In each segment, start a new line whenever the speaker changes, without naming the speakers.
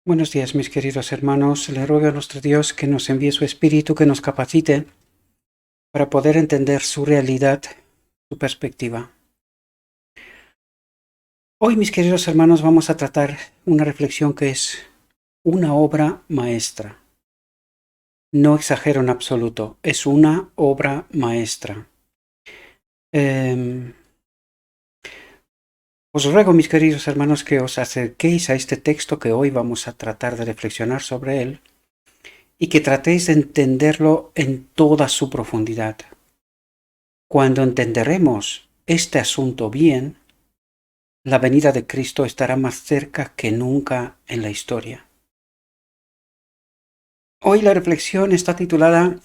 Buenos días, mis queridos hermanos. Le ruego a nuestro Dios que nos envíe su Espíritu, que nos capacite para poder entender su realidad, su perspectiva. Hoy, mis queridos hermanos, vamos a tratar una reflexión que es una obra maestra. No exagero en absoluto, es una obra maestra. Os ruego, mis queridos hermanos, que os acerquéis a este texto que hoy vamos a tratar de reflexionar sobre él y que tratéis de entenderlo en toda su profundidad. Cuando entenderemos este asunto bien, la venida de Cristo estará más cerca que nunca en la historia. Hoy la reflexión está titulada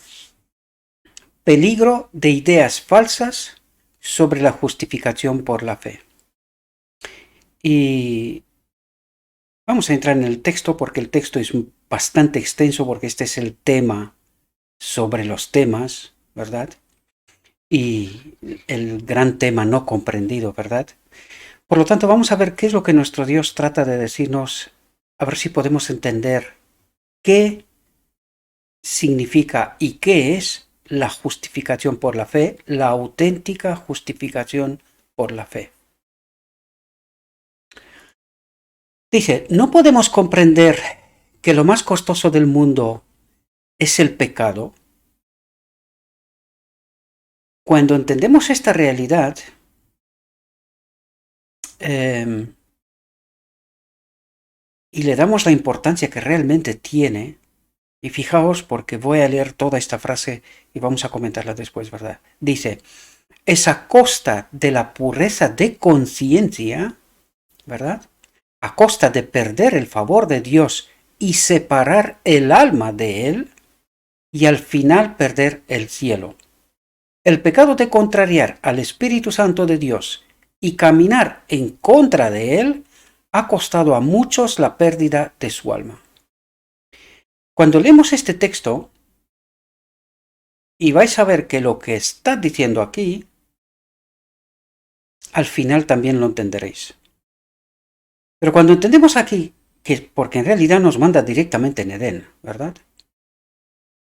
Peligro de ideas falsas sobre la justificación por la fe. Y vamos a entrar en el texto porque el texto es bastante extenso, porque este es el tema sobre los temas, ¿verdad? Y el gran tema no comprendido, ¿verdad? Por lo tanto, vamos a ver qué es lo que nuestro Dios trata de decirnos, a ver si podemos entender qué significa y qué es la justificación por la fe, la auténtica justificación por la fe. Dice, no podemos comprender que lo más costoso del mundo es el pecado. Cuando entendemos esta realidad, y le damos la importancia que realmente tiene, y fijaos porque voy a leer toda esta frase y vamos a comentarla después, ¿verdad? Dice, es a costa de la pureza de conciencia, ¿verdad? A costa de perder el favor de Dios y separar el alma de Él, y al final perder el cielo. El pecado de contrariar al Espíritu Santo de Dios y caminar en contra de Él ha costado a muchos la pérdida de su alma. Cuando leemos este texto, y vais a ver que lo que está diciendo aquí, al final también lo entenderéis. Pero cuando entendemos aquí, que porque en realidad nos manda directamente en Edén, ¿verdad?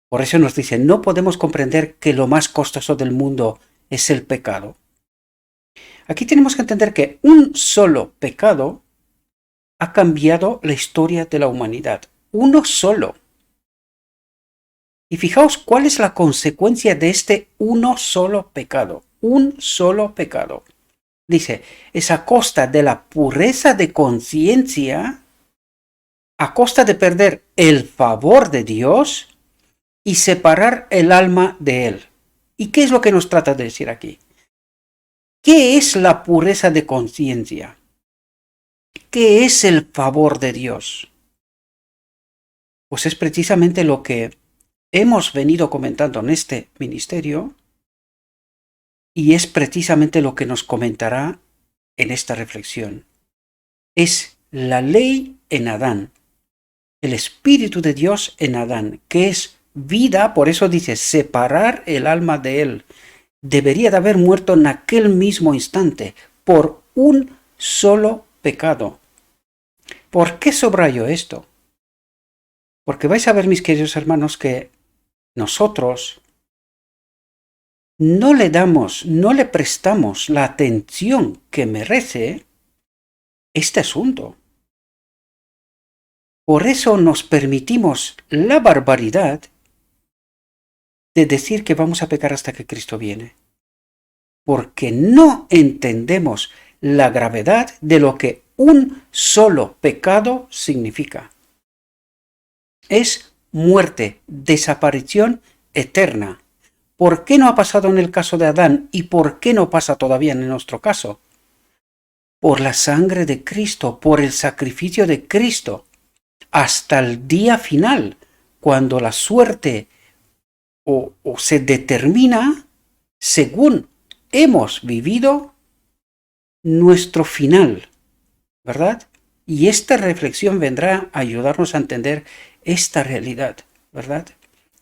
Por eso nos dice, no podemos comprender que lo más costoso del mundo es el pecado. Aquí tenemos que entender que un solo pecado ha cambiado la historia de la humanidad. Uno solo. Y fijaos cuál es la consecuencia de este uno solo pecado. Un solo pecado. Dice, es a costa de la pureza de conciencia, a costa de perder el favor de Dios y separar el alma de Él. ¿Y qué es lo que nos trata de decir aquí? ¿Qué es la pureza de conciencia? ¿Qué es el favor de Dios? Pues es precisamente lo que hemos venido comentando en este ministerio y es precisamente lo que nos comentará en esta reflexión. Es la ley en Adán, el Espíritu de Dios en Adán, que es vida, por eso dice separar el alma de él. Debería de haber muerto en aquel mismo instante por un solo pecado. ¿Por qué subrayo esto? Porque vais a ver, mis queridos hermanos, que nosotros no le prestamos la atención que merece este asunto. Por eso nos permitimos la barbaridad de decir que vamos a pecar hasta que Cristo viene. Porque no entendemos la gravedad de lo que un solo pecado significa. Es muerte, desaparición eterna. ¿Por qué no ha pasado en el caso de Adán y por qué no pasa todavía en nuestro caso? Por la sangre de Cristo, por el sacrificio de Cristo, hasta el día final, cuando la suerte o se determina según hemos vivido nuestro final, ¿verdad? Y esta reflexión vendrá a ayudarnos a entender esta realidad, ¿verdad?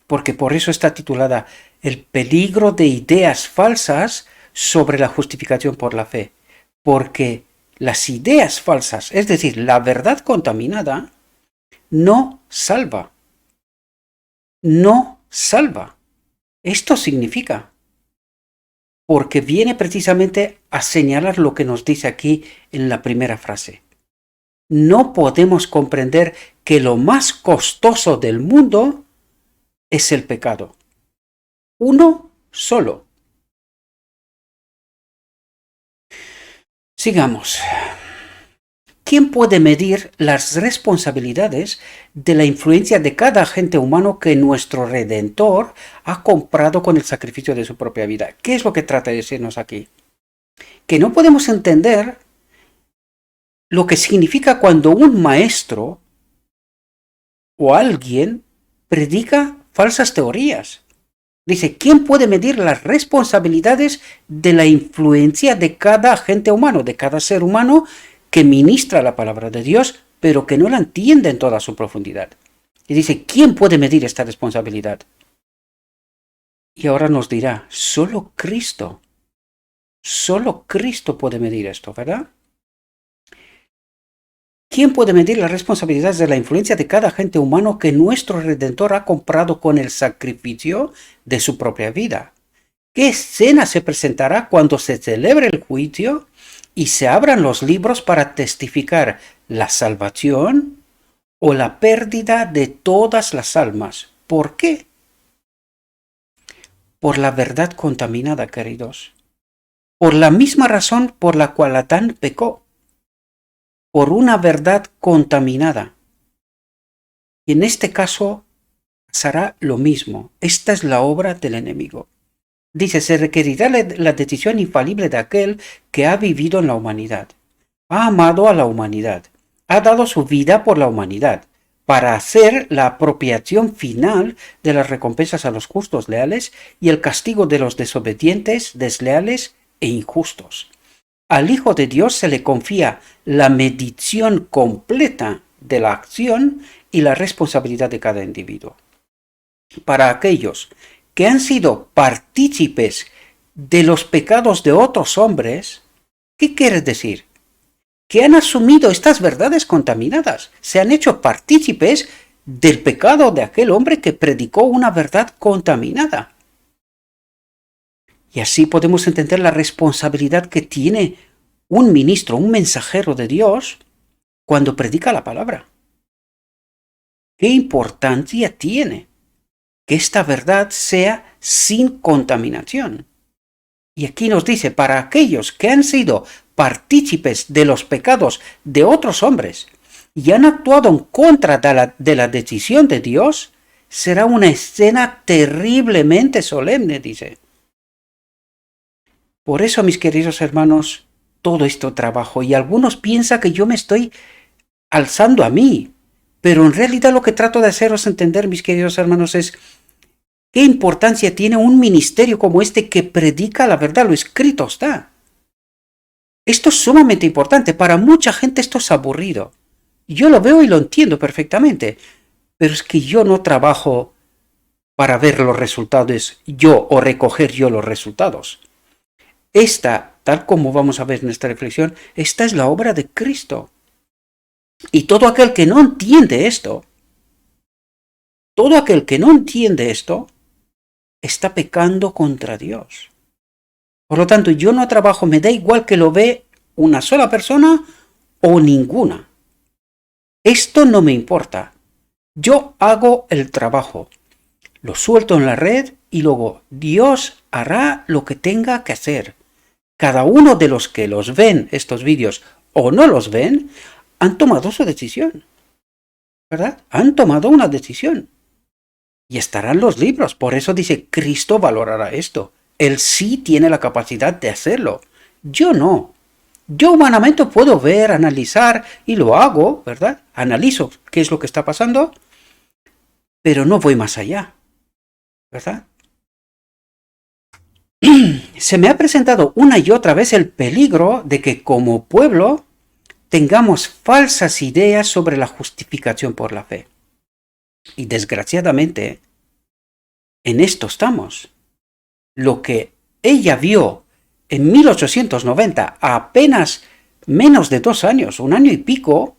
Porque por eso está titulada El peligro de ideas falsas sobre la justificación por la fe. Porque las ideas falsas, es decir, la verdad contaminada, no salva. No salva. Esto significa, porque viene precisamente a señalar lo que nos dice aquí en la primera frase. No podemos comprender que lo más costoso del mundo es el pecado. Uno solo. Sigamos. ¿Quién puede medir las responsabilidades de la influencia de cada agente humano que nuestro Redentor ha comprado con el sacrificio de su propia vida? ¿Qué es lo que trata de decirnos aquí? Que no podemos entender lo que significa cuando un maestro o alguien predica falsas teorías. Dice, ¿quién puede medir las responsabilidades de la influencia de cada agente humano, de cada ser humano que ministra la palabra de Dios, pero que no la entiende en toda su profundidad? Y dice, ¿quién puede medir esta responsabilidad? Y ahora nos dirá, solo Cristo puede medir esto, ¿verdad? ¿Quién puede medir las responsabilidades de la influencia de cada agente humano que nuestro Redentor ha comprado con el sacrificio de su propia vida? ¿Qué escena se presentará cuando se celebre el juicio y se abran los libros para testificar la salvación o la pérdida de todas las almas? ¿Por qué? Por la verdad contaminada, queridos. Por la misma razón por la cual Adán pecó. Por una verdad contaminada. Y en este caso pasará lo mismo. Esta es la obra del enemigo. Dice, se requerirá la decisión infalible de aquel que ha vivido en la humanidad. Ha amado a la humanidad. Ha dado su vida por la humanidad, para hacer la apropiación final de las recompensas a los justos leales y el castigo de los desobedientes, desleales e injustos. Al Hijo de Dios se le confía la medición completa de la acción y la responsabilidad de cada individuo. Para aquellos que han sido partícipes de los pecados de otros hombres, ¿qué quiere decir? Que han asumido estas verdades contaminadas, se han hecho partícipes del pecado de aquel hombre que predicó una verdad contaminada. Y así podemos entender la responsabilidad que tiene un ministro, un mensajero de Dios, cuando predica la palabra. ¿Qué importancia tiene que esta verdad sea sin contaminación? Y aquí nos dice, para aquellos que han sido partícipes de los pecados de otros hombres y han actuado en contra de la decisión de Dios, será una escena terriblemente solemne, dice. Por eso, mis queridos hermanos, todo este trabajo, y algunos piensan que yo me estoy alzando a mí, pero en realidad lo que trato de haceros entender, mis queridos hermanos, es qué importancia tiene un ministerio como este que predica la verdad, lo escrito está. Esto es sumamente importante, para mucha gente esto es aburrido. Yo lo veo y lo entiendo perfectamente, pero es que yo no trabajo para ver los resultados yo o recoger yo los resultados. Esta, tal como vamos a ver en esta reflexión, esta es la obra de Cristo. Y todo aquel que no entiende esto, está pecando contra Dios. Por lo tanto, yo no trabajo, me da igual que lo ve una sola persona o ninguna. Esto no me importa. Yo hago el trabajo, lo suelto en la red y luego Dios hará lo que tenga que hacer. Cada uno de los que los ven estos vídeos o no los ven, han tomado su decisión, ¿verdad? Han tomado una decisión. Y estarán los libros. Por eso dice, Cristo valorará esto. Él sí tiene la capacidad de hacerlo. Yo no. Yo humanamente puedo ver, analizar, y lo hago, ¿verdad? Analizo qué es lo que está pasando, pero no voy más allá, ¿verdad? Se me ha presentado una y otra vez el peligro de que como pueblo tengamos falsas ideas sobre la justificación por la fe. Y desgraciadamente, en esto estamos. Lo que ella vio en 1890, a apenas menos de 2 años, 1 año y pico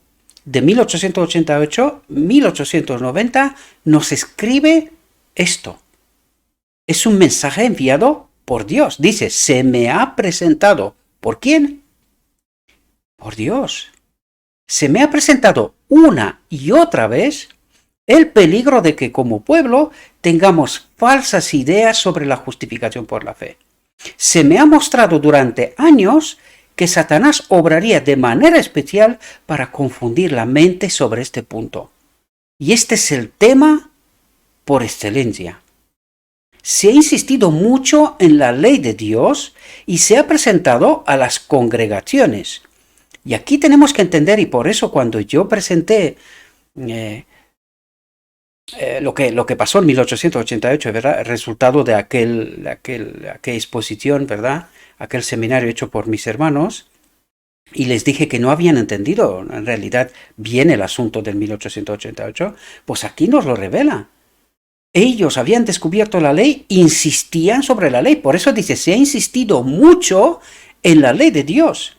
de 1888, 1890, nos escribe esto. Es un mensaje enviado por Dios. Dice, se me ha presentado. ¿Por quién? Por Dios. Se me ha presentado una y otra vez el peligro de que como pueblo tengamos falsas ideas sobre la justificación por la fe. Se me ha mostrado durante años que Satanás obraría de manera especial para confundir la mente sobre este punto. Y este es el tema por excelencia. Se ha insistido mucho en la ley de Dios y se ha presentado a las congregaciones. Y aquí tenemos que entender, y por eso cuando yo presenté lo que pasó en 1888, ¿verdad? El resultado de aquella exposición, ¿verdad? Aquel seminario hecho por mis hermanos, y les dije que no habían entendido en realidad bien el asunto del 1888, pues aquí nos lo revela. Ellos habían descubierto la ley, insistían sobre la ley, por eso dice, se ha insistido mucho en la ley de Dios,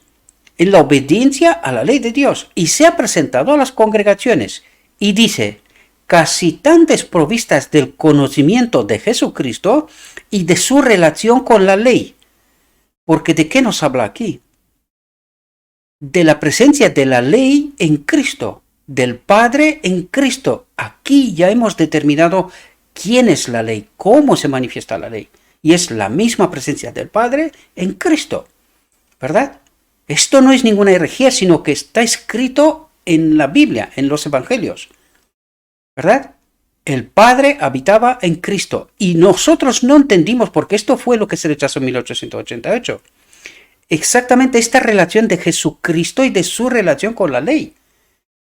en la obediencia a la ley de Dios, y se ha presentado a las congregaciones, y dice, casi tan desprovistas del conocimiento de Jesucristo y de su relación con la ley. Porque ¿de qué nos habla aquí? De la presencia de la ley en Cristo, del Padre en Cristo. Aquí ya hemos determinado quién es la ley, cómo se manifiesta la ley. Y es la misma presencia del Padre en Cristo, ¿verdad? Esto no es ninguna herejía, sino que está escrito en la Biblia, en los Evangelios, ¿verdad? El Padre habitaba en Cristo y nosotros no entendimos, porque esto fue lo que se rechazó en 1888. Exactamente esta relación de Jesucristo y de su relación con la ley.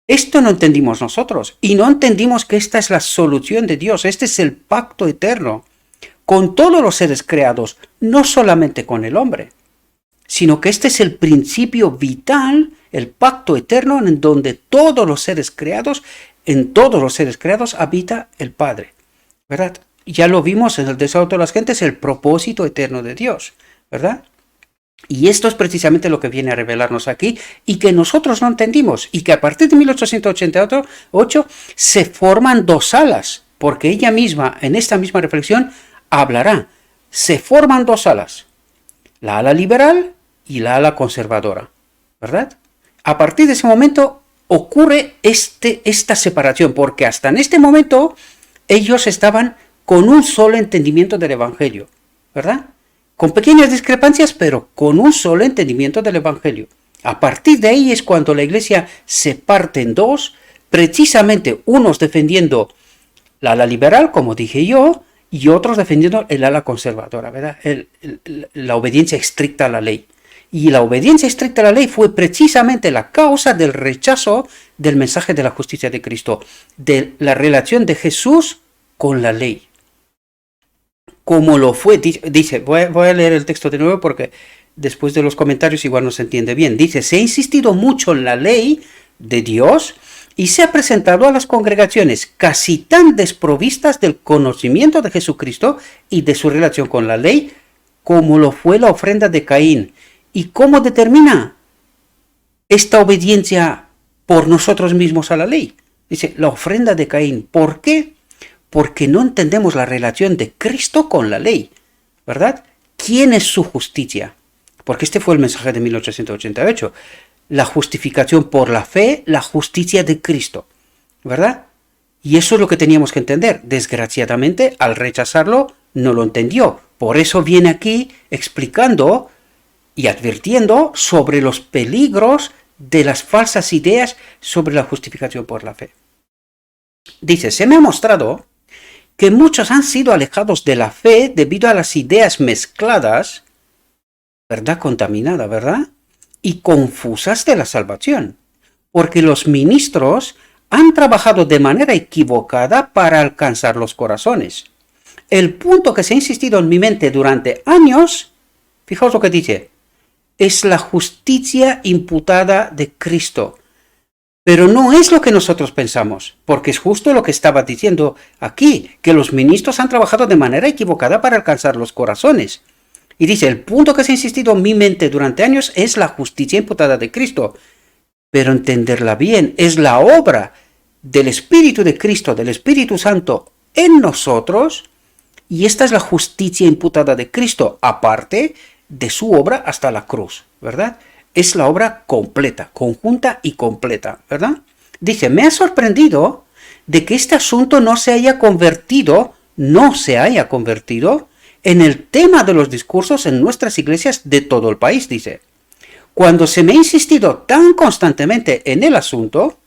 Esto no entendimos nosotros y no entendimos que esta es la solución de Dios. Este es el pacto eterno con todos los seres creados, no solamente con el hombre, sino que este es el principio vital, el pacto eterno en donde todos los seres creados, en todos los seres creados habita el Padre, ¿verdad? Ya lo vimos en el deseo de todas las gentes, el propósito eterno de Dios, ¿verdad? Y esto es precisamente lo que viene a revelarnos aquí y que nosotros no entendimos y que a partir de 1888 se forman dos alas, porque ella misma en esta misma reflexión hablará, se forman dos alas, la ala liberal y la ala conservadora, ¿verdad? A partir de ese momento ocurre esta separación, porque hasta en este momento ellos estaban con un solo entendimiento del Evangelio, ¿verdad? Con pequeñas discrepancias, pero con un solo entendimiento del Evangelio. A partir de ahí es cuando la iglesia se parte en dos, precisamente unos defendiendo la ala liberal, como dije yo, y otros defendiendo el ala conservadora, ¿verdad? La obediencia estricta a la ley. Y la obediencia estricta a la ley fue precisamente la causa del rechazo del mensaje de la justicia de Cristo, de la relación de Jesús con la ley. Como lo fue, dice, voy a leer el texto de nuevo porque después de los comentarios igual no se entiende bien. Dice, se ha insistido mucho en la ley de Dios y se ha presentado a las congregaciones casi tan desprovistas del conocimiento de Jesucristo y de su relación con la ley, como lo fue la ofrenda de Caín. ¿Y cómo determina esta obediencia por nosotros mismos a la ley? Dice, la ofrenda de Caín. ¿Por qué? Porque no entendemos la relación de Cristo con la ley, ¿verdad? ¿Quién es su justicia? Porque este fue el mensaje de 1888. La justificación por la fe, la justicia de Cristo, ¿verdad? Y eso es lo que teníamos que entender. Desgraciadamente, al rechazarlo, no lo entendió. Por eso viene aquí explicando y advirtiendo sobre los peligros de las falsas ideas sobre la justificación por la fe. Dice, se me ha mostrado que muchos han sido alejados de la fe debido a las ideas mezcladas, ¿verdad? Contaminada, ¿verdad? Y confusas de la salvación, porque los ministros han trabajado de manera equivocada para alcanzar los corazones. El punto que se ha insistido en mi mente durante años, fijaos lo que dice, es la justicia imputada de Cristo. Pero no es lo que nosotros pensamos, porque es justo lo que estaba diciendo aquí, que los ministros han trabajado de manera equivocada para alcanzar los corazones. Y dice, el punto que se ha insistido en mi mente durante años es la justicia imputada de Cristo. pero entenderla bien. Es la obra del Espíritu de Cristo, del Espíritu Santo en nosotros, y esta es la justicia imputada de Cristo, aparte de su obra hasta la cruz, ¿verdad? Es la obra completa, conjunta y completa, ¿verdad? Dice, me ha sorprendido de que este asunto no se haya convertido en el tema de los discursos en nuestras iglesias de todo el país, dice. Cuando se me ha insistido tan constantemente en el asunto,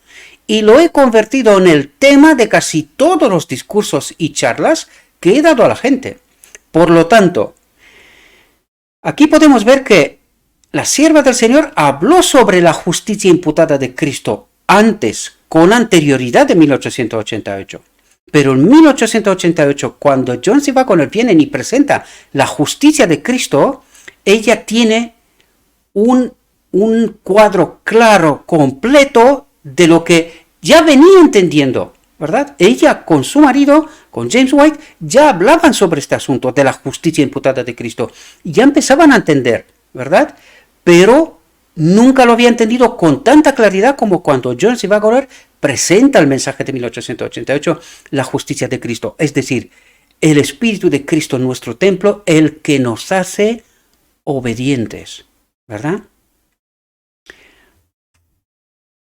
y lo he convertido en el tema de casi todos los discursos y charlas que he dado a la gente. Por lo tanto, aquí podemos ver que la sierva del Señor habló sobre la justicia imputada de Cristo antes, con anterioridad de 1888. Pero en 1888, cuando John C. Waggoner viene y presenta la justicia de Cristo, ella tiene un cuadro claro, completo, de lo que ya venía entendiendo, ¿verdad? Ella con su marido, con James White, ya hablaban sobre este asunto de la justicia imputada de Cristo. Ya empezaban a entender, ¿verdad? Pero nunca lo había entendido con tanta claridad como cuando John C. Waggoner presenta el mensaje de 1888, la justicia de Cristo. Es decir, el Espíritu de Cristo en nuestro templo, el que nos hace obedientes, ¿verdad?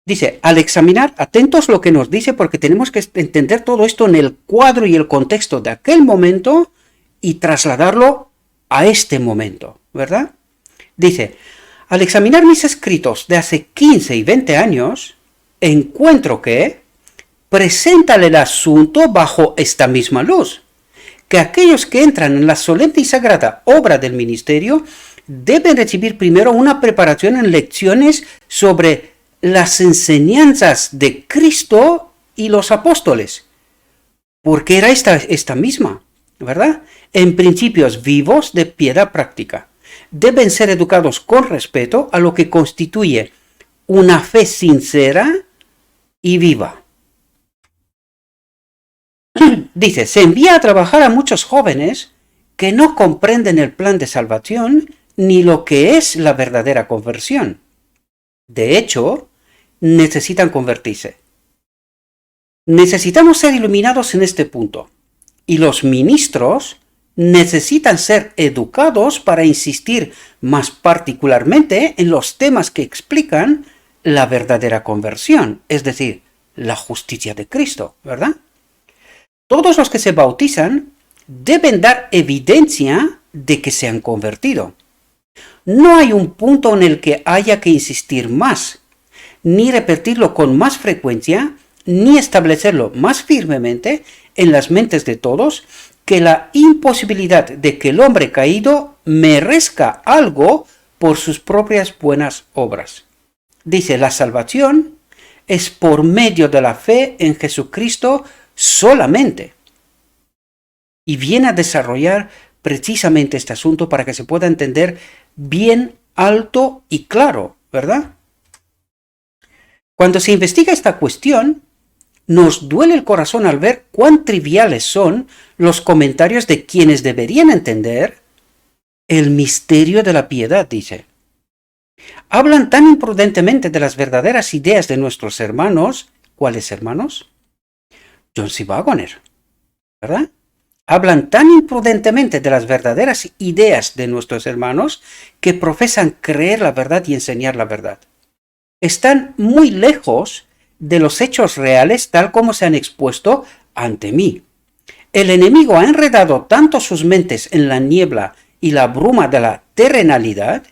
Dice, al examinar, atentos lo que nos dice, porque tenemos que entender todo esto en el cuadro y el contexto de aquel momento y trasladarlo a este momento, ¿verdad? Dice, al examinar mis escritos de hace 15 y 20 años, encuentro que presentan el asunto bajo esta misma luz, que aquellos que entran en la solemne y sagrada obra del ministerio deben recibir primero una preparación en lecciones sobre las enseñanzas de Cristo y los apóstoles, porque era esta misma, ¿verdad? En principios vivos de piedad práctica. Deben ser educados con respeto a lo que constituye una fe sincera y viva. Dice, se envía a trabajar a muchos jóvenes que no comprenden el plan de salvación ni lo que es la verdadera conversión. De hecho, necesitan convertirse. Necesitamos ser iluminados en este punto, y los ministros necesitan ser educados para insistir más particularmente en los temas que explican la verdadera conversión, es decir, la justicia de Cristo, ¿verdad? Todos los que se bautizan deben dar evidencia de que se han convertido. No hay un punto en el que haya que insistir más, ni repetirlo con más frecuencia, ni establecerlo más firmemente en las mentes de todos, que la imposibilidad de que el hombre caído merezca algo por sus propias buenas obras. Dice, la salvación es por medio de la fe en Jesucristo solamente. Y viene a desarrollar precisamente este asunto para que se pueda entender bien alto y claro, ¿verdad? Cuando se investiga esta cuestión, nos duele el corazón al ver cuán triviales son los comentarios de quienes deberían entender el misterio de la piedad, dice. Hablan tan imprudentemente de las verdaderas ideas de nuestros hermanos. ¿Cuáles hermanos? John C. Waggoner, ¿verdad? Hablan tan imprudentemente de las verdaderas ideas de nuestros hermanos que profesan creer la verdad y enseñar la verdad. Están muy lejos de los hechos reales tal como se han expuesto ante mí. El enemigo ha enredado tanto sus mentes en la niebla y la bruma de la terrenalidad,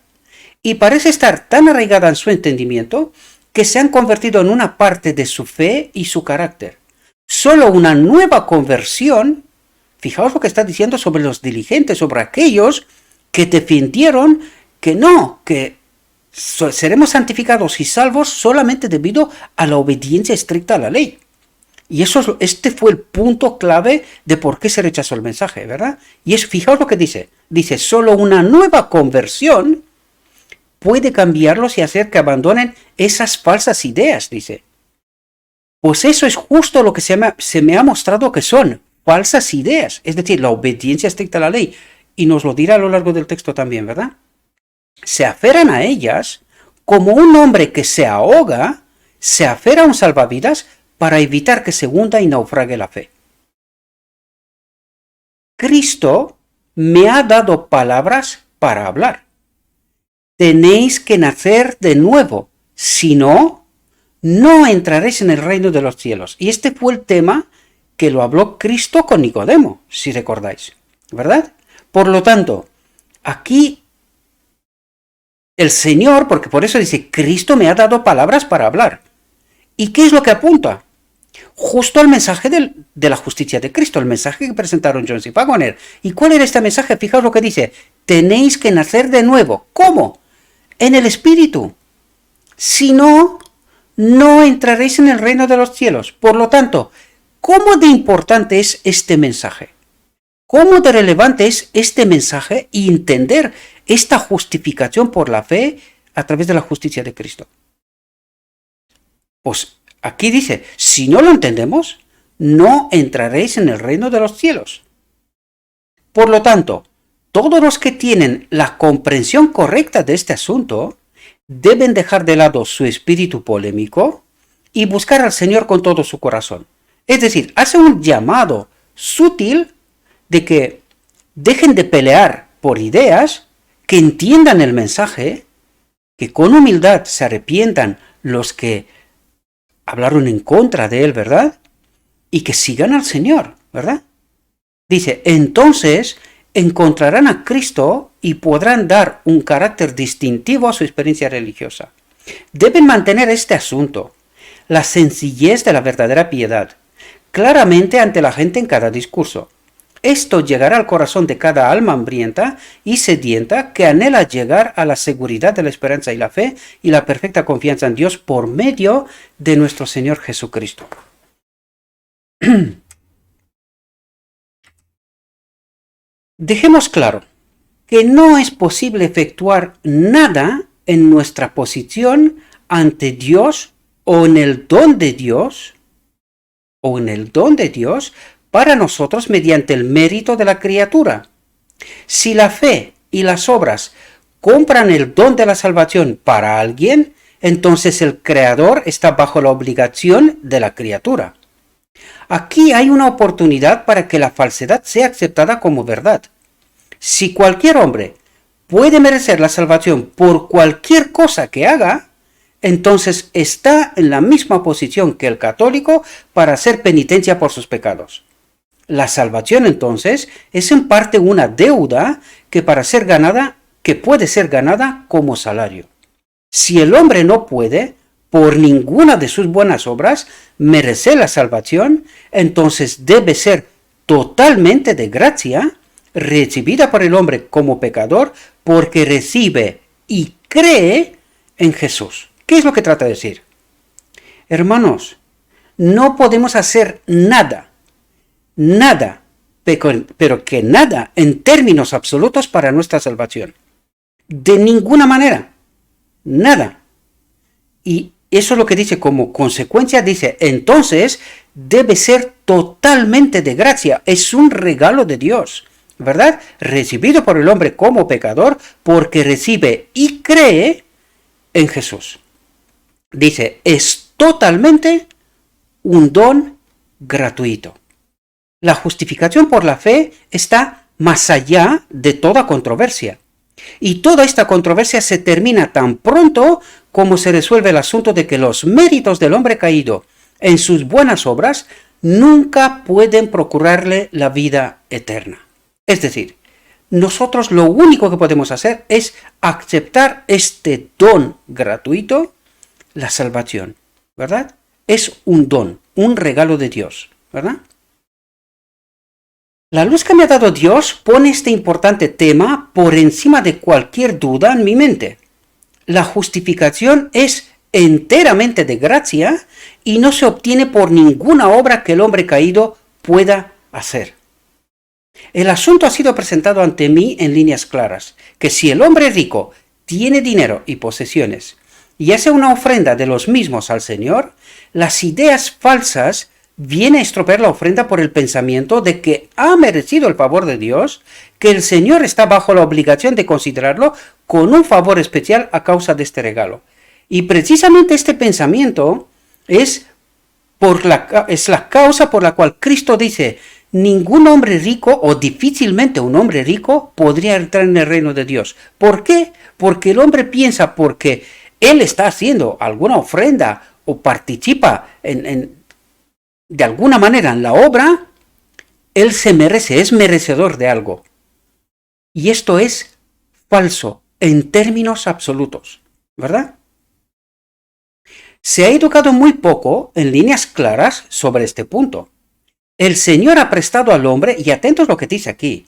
y parece estar tan arraigada en su entendimiento que se han convertido en una parte de su fe y su carácter. Solo una nueva conversión, fijaos lo que está diciendo sobre los diligentes, sobre aquellos que defendieron que no, que seremos santificados y salvos solamente debido a la obediencia estricta a la ley. Y este fue el punto clave de por qué se rechazó el mensaje, ¿verdad? Y fijaos lo que dice. Dice, solo una nueva conversión puede cambiarlos y hacer que abandonen esas falsas ideas, dice. Pues eso es justo lo que se me ha mostrado que son falsas ideas, es decir, la obediencia estricta a la ley. Y nos lo dirá a lo largo del texto también, ¿verdad? Se aferran a ellas como un hombre que se ahoga, se aferra a un salvavidas para evitar que se hunda y naufrague la fe. Cristo me ha dado palabras para hablar. Tenéis que nacer de nuevo, si no, no entraréis en el reino de los cielos. Y este fue el tema que lo habló Cristo con Nicodemo, si recordáis, ¿verdad? Por lo tanto, aquí el Señor, porque por eso dice, Cristo me ha dado palabras para hablar. ¿Y qué es lo que apunta? Justo al mensaje de la justicia de Cristo, el mensaje que presentaron Jones y Pagoner. ¿Y cuál era este mensaje? Fijaos lo que dice, tenéis que nacer de nuevo. ¿Cómo? En el Espíritu. Si no, no entraréis en el reino de los cielos. Por lo tanto, ¿cómo de importante es este mensaje? ¿Cómo de relevante es este mensaje y entender esta justificación por la fe a través de la justicia de Cristo? Pues aquí dice, si no lo entendemos, no entraréis en el reino de los cielos. Por lo tanto, todos los que tienen la comprensión correcta de este asunto deben dejar de lado su espíritu polémico y buscar al Señor con todo su corazón. Es decir, hace un llamado sutil de que dejen de pelear por ideas, que entiendan el mensaje, que con humildad se arrepientan los que hablaron en contra de él, ¿verdad? Y que sigan al Señor, ¿verdad? Dice, entonces encontrarán a Cristo y podrán dar un carácter distintivo a su experiencia religiosa. Deben mantener este asunto, la sencillez de la verdadera piedad, claramente ante la gente en cada discurso. Esto llegará al corazón de cada alma hambrienta y sedienta que anhela llegar a la seguridad de la esperanza y la fe y la perfecta confianza en Dios por medio de nuestro Señor Jesucristo. Dejemos claro que no es posible efectuar nada en nuestra posición ante Dios o en el don de Dios para nosotros mediante el mérito de la criatura. Si la fe y las obras compran el don de la salvación para alguien, entonces el Creador está bajo la obligación de la criatura. Aquí hay una oportunidad para que la falsedad sea aceptada como verdad. Si cualquier hombre puede merecer la salvación por cualquier cosa que haga, entonces está en la misma posición que el católico para hacer penitencia por sus pecados. La salvación entonces es en parte una deuda que puede ser ganada como salario. Si el hombre no puede, por ninguna de sus buenas obras, merecer la salvación, entonces debe ser totalmente de gracia, recibida por el hombre como pecador, porque recibe y cree en Jesús. ¿Qué es lo que trata de decir? Hermanos, no podemos hacer nada, pero que nada en términos absolutos para nuestra salvación. De ninguna manera, nada. Y eso es lo que dice como consecuencia, dice, entonces debe ser totalmente de gracia, es un regalo de Dios, ¿verdad? Recibido por el hombre como pecador, porque recibe y cree en Jesús. Dice, es totalmente un don gratuito. La justificación por la fe está más allá de toda controversia. Y toda esta controversia se termina tan pronto como se resuelve el asunto de que los méritos del hombre caído en sus buenas obras nunca pueden procurarle la vida eterna. Es decir, nosotros lo único que podemos hacer es aceptar este don gratuito, la salvación, ¿verdad? Es un don, un regalo de Dios, ¿verdad? La luz que me ha dado Dios pone este importante tema por encima de cualquier duda en mi mente. La justificación es enteramente de gracia y no se obtiene por ninguna obra que el hombre caído pueda hacer. El asunto ha sido presentado ante mí en líneas claras, que si el hombre rico tiene dinero y posesiones y hace una ofrenda de los mismos al Señor, las ideas falsas vienen a estropear la ofrenda por el pensamiento de que ha merecido el favor de Dios, que el Señor está bajo la obligación de considerarlo con un favor especial a causa de este regalo. Y precisamente este pensamiento es la causa por la cual Cristo dice, ningún hombre rico o difícilmente un hombre rico podría entrar en el reino de Dios. ¿Por qué? Porque el hombre piensa porque él está haciendo alguna ofrenda o participa de alguna manera en la obra, él es merecedor de algo. Y esto es falso en términos absolutos, ¿verdad? Se ha educado muy poco en líneas claras sobre este punto. El Señor ha prestado al hombre, y atentos a lo que dice aquí,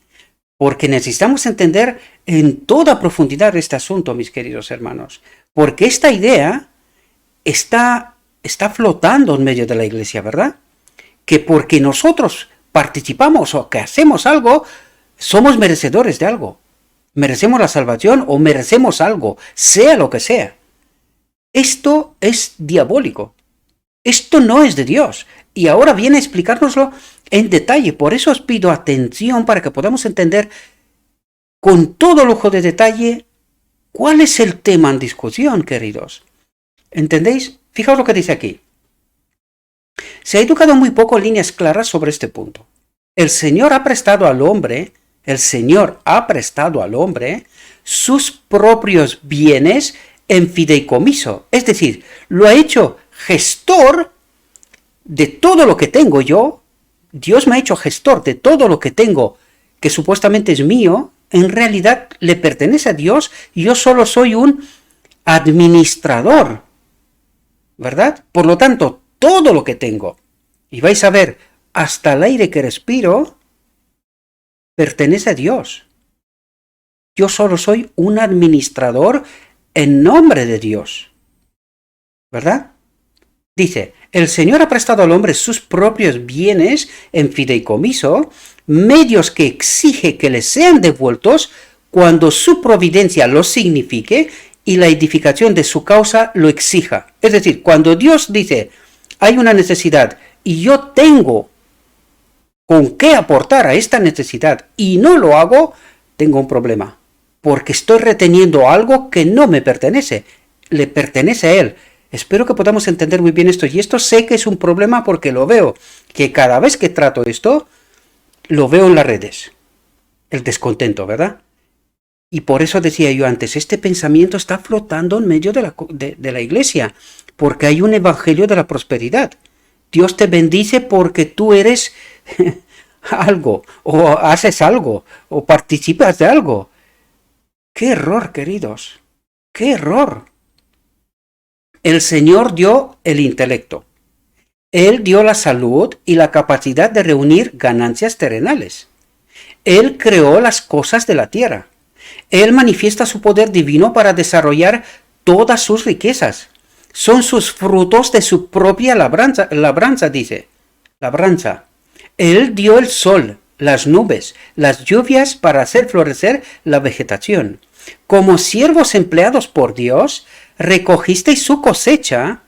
porque necesitamos entender en toda profundidad este asunto, mis queridos hermanos, porque esta idea está flotando en medio de la iglesia, ¿verdad? Que porque nosotros participamos o que hacemos algo, somos merecedores de algo. Merecemos la salvación o merecemos algo, sea lo que sea. Esto es diabólico. Esto no es de Dios. Y ahora viene a explicárnoslo en detalle. Por eso os pido atención para que podamos entender con todo lujo de detalle cuál es el tema en discusión, queridos. ¿Entendéis? Fijaos lo que dice aquí. Se ha educado muy poco en líneas claras sobre este punto. El Señor ha prestado al hombre sus propios bienes en fideicomiso. Es decir, lo ha hecho gestor de todo lo que tengo yo. Dios me ha hecho gestor de todo lo que tengo, que supuestamente es mío. En realidad le pertenece a Dios y yo solo soy un administrador, ¿verdad? Por lo tanto, todo lo que tengo, y vais a ver, hasta el aire que respiro, pertenece a Dios. Yo solo soy un administrador en nombre de Dios, ¿verdad? Dice, el Señor ha prestado al hombre sus propios bienes en fideicomiso, medios que exige que les sean devueltos cuando su providencia lo signifique y la edificación de su causa lo exija. Es decir, cuando Dios dice, hay una necesidad y yo tengo con qué aportar a esta necesidad y no lo hago, tengo un problema, porque estoy reteniendo algo que no me pertenece, le pertenece a Él. Espero que podamos entender muy bien esto, y esto sé que es un problema porque lo veo, que cada vez que trato esto, lo veo en las redes, el descontento, ¿verdad? Y por eso decía yo antes, este pensamiento está flotando en medio de la iglesia, porque hay un evangelio de la prosperidad. Dios te bendice porque tú eres algo, o haces algo, o participas de algo. ¡Qué error, queridos! ¡Qué error! El Señor dio el intelecto. Él dio la salud y la capacidad de reunir ganancias terrenales. Él creó las cosas de la tierra. Él manifiesta su poder divino para desarrollar todas sus riquezas. Son sus frutos de su propia labranza, dice. Labranza. Él dio el sol, las nubes, las lluvias para hacer florecer la vegetación. Como siervos empleados por Dios, recogisteis su cosecha.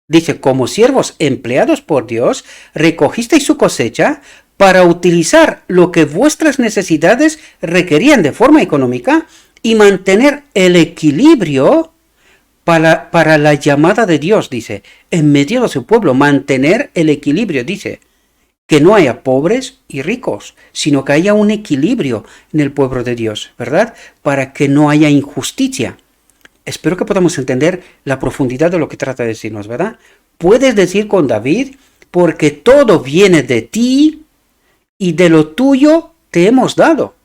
Dice, como siervos empleados por Dios, recogisteis su cosecha para utilizar lo que vuestras necesidades requerían de forma económica y mantener el equilibrio para la llamada de Dios, dice, en medio de su pueblo, mantener el equilibrio, dice, que no haya pobres y ricos, sino que haya un equilibrio en el pueblo de Dios, ¿verdad? Para que no haya injusticia. Espero que podamos entender la profundidad de lo que trata de decirnos, ¿verdad? Puedes decir con David, porque todo viene de ti y de lo tuyo te hemos dado.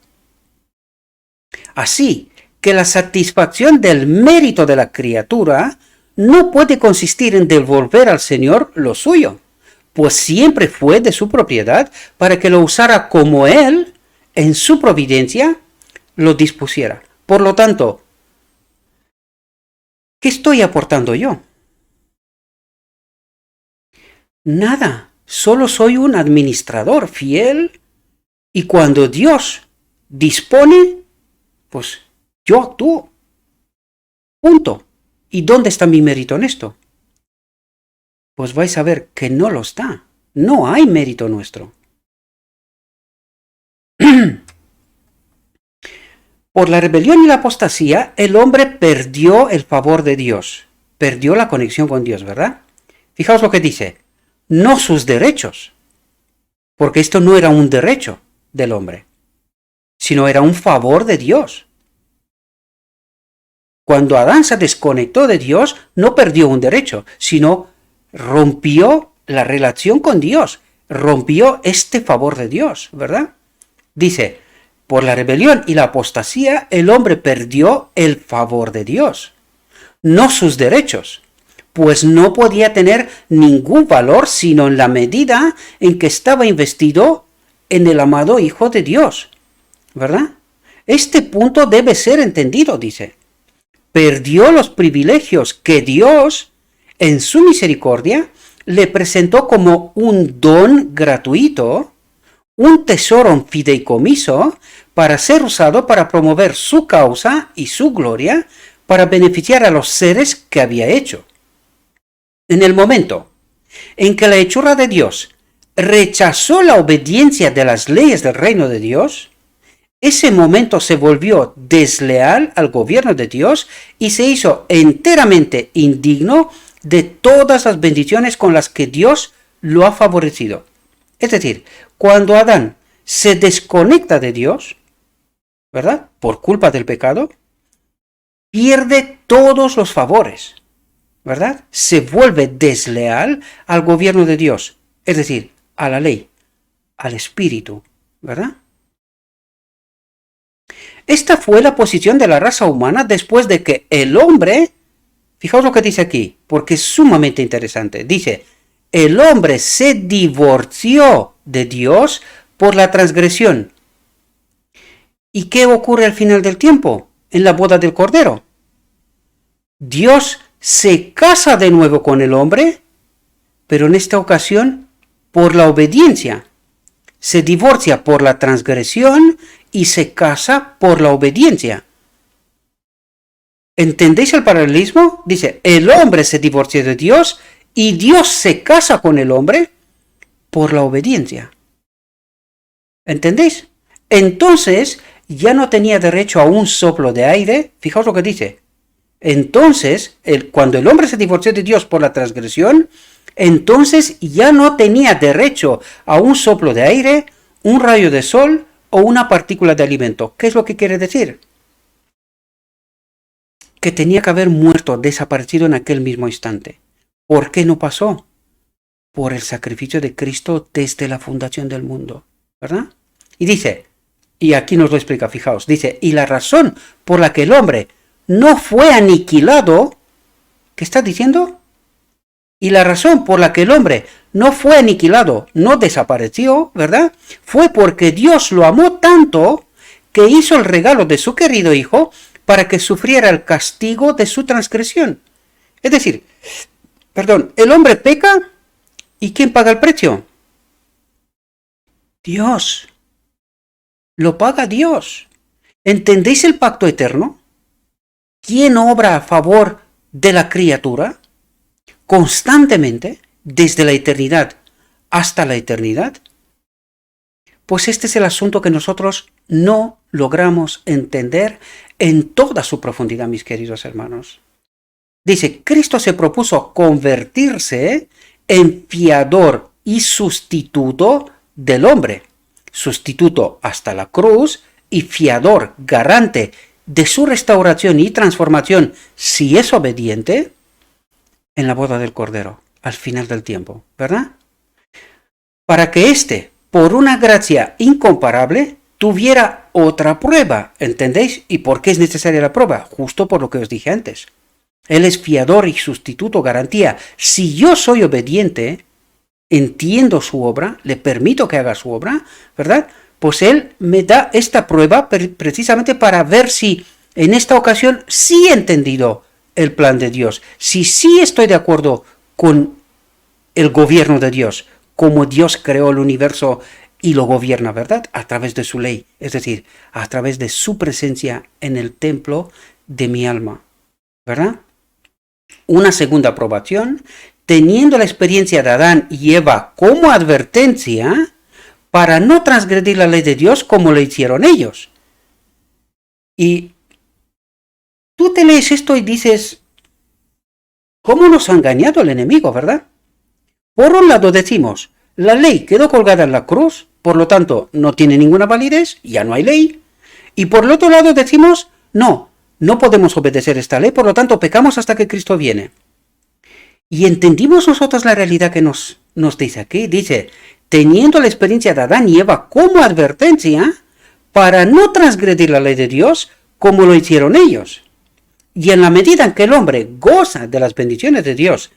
Así que la satisfacción del mérito de la criatura no puede consistir en devolver al Señor lo suyo, pues siempre fue de su propiedad para que lo usara como Él, en su providencia, lo dispusiera. Por lo tanto, ¿qué estoy aportando yo? Nada, solo soy un administrador fiel y cuando Dios dispone, pues yo actúo. Punto. ¿Y dónde está mi mérito en esto? Pues vais a ver que no lo está. No hay mérito nuestro. Por la rebelión y la apostasía, el hombre perdió el favor de Dios. perdió la conexión con Dios, ¿verdad? Fijaos lo que dice, no sus derechos, porque esto no era un derecho del hombre, sino era un favor de Dios. Cuando Adán se desconectó de Dios, no perdió un derecho, sino rompió la relación con Dios, rompió este favor de Dios, ¿verdad? Dice, por la rebelión y la apostasía, el hombre perdió el favor de Dios, no sus derechos, pues no podía tener ningún valor sino en la medida en que estaba investido en el amado Hijo de Dios, ¿verdad? Este punto debe ser entendido, dice. Perdió los privilegios que Dios, en su misericordia, le presentó como un don gratuito, un tesoro en fideicomiso, para ser usado para promover su causa y su gloria, para beneficiar a los seres que había hecho. En el momento en que la hechura de Dios rechazó la obediencia de las leyes del reino de Dios, ese momento se volvió desleal al gobierno de Dios y se hizo enteramente indigno de todas las bendiciones con las que Dios lo ha favorecido. Es decir, cuando Adán se desconecta de Dios, ¿verdad? Por culpa del pecado, pierde todos los favores, ¿verdad? Se vuelve desleal al gobierno de Dios, es decir, a la ley, al espíritu, ¿verdad? Esta fue la posición de la raza humana después de que el hombre, fijaos lo que dice aquí, porque es sumamente interesante, dice, el hombre se divorció de Dios por la transgresión. ¿Y qué ocurre al final del tiempo? En la boda del Cordero. Dios se casa de nuevo con el hombre, pero en esta ocasión por la obediencia. Se divorcia por la transgresión y se casa por la obediencia. ¿Entendéis el paralelismo? Dice, el hombre se divorció de Dios y Dios se casa con el hombre por la obediencia. ¿Entendéis? Entonces ya no tenía derecho a un soplo de aire. Fijaos lo que dice. Entonces, cuando el hombre se divorció de Dios por la transgresión, entonces ya no tenía derecho a un soplo de aire, un rayo de sol o una partícula de alimento. ¿Qué es lo que quiere decir? Que tenía que haber muerto, desaparecido en aquel mismo instante. ¿Por qué no pasó? Por el sacrificio de Cristo desde la fundación del mundo, ¿verdad? Y dice, y aquí nos lo explica, fijaos, dice, y la razón por la que el hombre no fue aniquilado, ¿qué está diciendo? Y la razón por la que el hombre no fue aniquilado, no desapareció, ¿verdad? Fue porque Dios lo amó tanto que hizo el regalo de su querido Hijo para que sufriera el castigo de su transgresión. Es decir, el hombre peca ¿y quién paga el precio? Dios. Lo paga Dios. ¿Entendéis el pacto eterno? ¿Quién obra a favor de la criatura? Constantemente, desde la eternidad hasta la eternidad. Pues este es el asunto que nosotros no logramos entender en toda su profundidad, mis queridos hermanos. Dice, Cristo se propuso convertirse en fiador y sustituto del hombre. Sustituto hasta la cruz y fiador, garante de su restauración y transformación, si es obediente, en la boda del Cordero, al final del tiempo, ¿verdad? Para que éste, por una gracia incomparable, tuviera otra prueba, ¿entendéis? ¿Y por qué es necesaria la prueba? Justo por lo que os dije antes. Él es fiador y sustituto, garantía. Si yo soy obediente, entiendo su obra, le permito que haga su obra, ¿verdad? Pues Él me da esta prueba precisamente para ver si en esta ocasión sí he entendido el plan de Dios, si sí estoy de acuerdo con el gobierno de Dios, como Dios creó el universo y lo gobierna, ¿verdad? A través de su ley, es decir, a través de su presencia en el templo de mi alma, ¿verdad? Una segunda aprobación, teniendo la experiencia de Adán y Eva como advertencia para no transgredir la ley de Dios como lo hicieron ellos. Y tú te lees esto y dices, ¿Cómo nos ha engañado el enemigo, verdad? Por un lado decimos, la ley quedó colgada en la cruz, por lo tanto no tiene ninguna validez, ya no hay ley. Y por el otro lado decimos, no podemos obedecer esta ley, por lo tanto pecamos hasta que Cristo viene. Y entendimos nosotros la realidad que nos dice aquí. Dice, teniendo la experiencia de Adán y Eva como advertencia, para no transgredir la ley de Dios como lo hicieron ellos. Y en la medida en que el hombre goza de las bendiciones de Dios,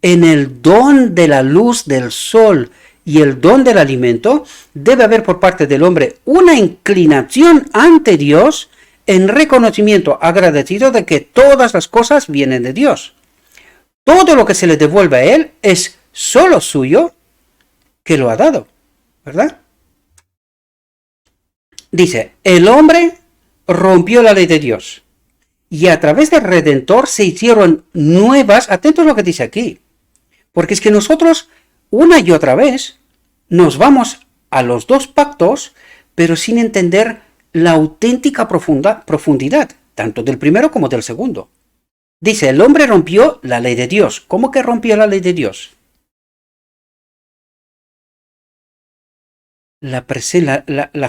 en el don de la luz del sol y el don del alimento, debe haber por parte del hombre una inclinación ante Dios en reconocimiento agradecido de que todas las cosas vienen de Dios. Todo lo que se le devuelve a él es solo suyo, que lo ha dado, ¿verdad? Dice, el hombre rompió la ley de Dios y a través del Redentor se hicieron nuevas, atentos a lo que dice aquí, porque es que nosotros una y otra vez nos vamos a los dos pactos, pero sin entender la auténtica profundidad, tanto del primero como del segundo. Dice, el hombre rompió la ley de Dios. ¿Cómo que rompió la ley de Dios? La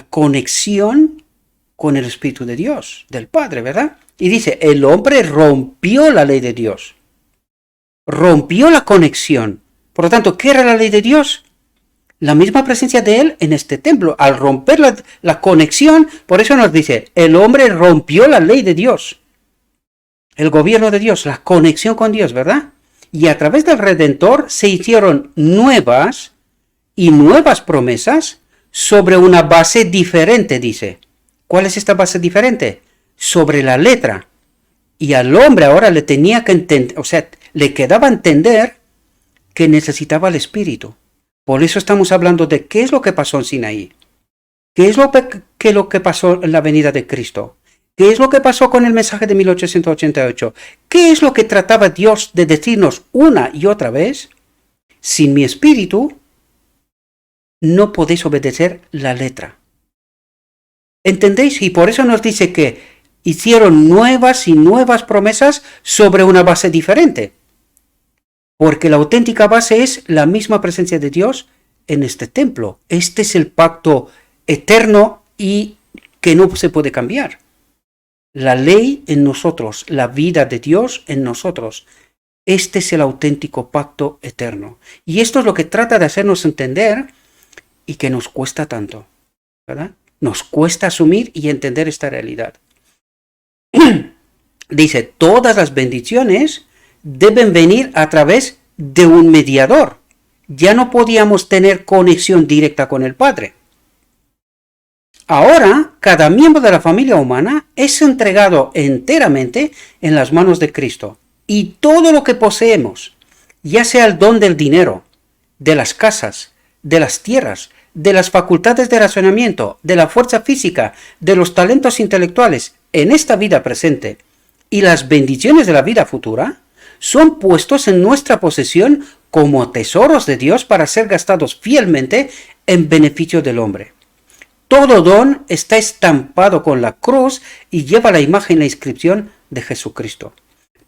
conexión con el Espíritu de Dios, del Padre, ¿verdad? Y dice, el hombre rompió la ley de Dios. Rompió la conexión. Por lo tanto, ¿qué era la ley de Dios? La misma presencia de Él en este templo. Al romper la conexión, por eso nos dice, el hombre rompió la ley de Dios. El gobierno de Dios, la conexión con Dios, ¿verdad? Y a través del Redentor se hicieron nuevas y nuevas promesas sobre una base diferente, dice. ¿Cuál es esta base diferente? Sobre la letra. Y al hombre ahora le tenía que entender, o sea, le quedaba entender que necesitaba el Espíritu. Por eso estamos hablando de qué es lo que pasó en Sinaí. ¿Qué es lo que pasó en la venida de Cristo? ¿Qué es lo que pasó con el mensaje de 1888? ¿Qué es lo que trataba Dios de decirnos una y otra vez? Sin mi espíritu, no podéis obedecer la letra. ¿Entendéis? Y por eso nos dice que hicieron nuevas y nuevas promesas sobre una base diferente. Porque la auténtica base es la misma presencia de Dios en este templo. Este es el pacto eterno y que no se puede cambiar. La ley en nosotros, la vida de Dios en nosotros. Este es el auténtico pacto eterno. Y esto es lo que trata de hacernos entender y que nos cuesta tanto, ¿verdad? Nos cuesta asumir y entender esta realidad. Dice, todas las bendiciones deben venir a través de un mediador. Ya no podíamos tener conexión directa con el Padre. Ahora, cada miembro de la familia humana es entregado enteramente en las manos de Cristo. Y todo lo que poseemos, ya sea el don del dinero, de las casas, de las tierras, de las facultades de razonamiento, de la fuerza física, de los talentos intelectuales en esta vida presente y las bendiciones de la vida futura, son puestos en nuestra posesión como tesoros de Dios para ser gastados fielmente en beneficio del hombre. Todo don está estampado con la cruz y lleva la imagen y la inscripción de Jesucristo.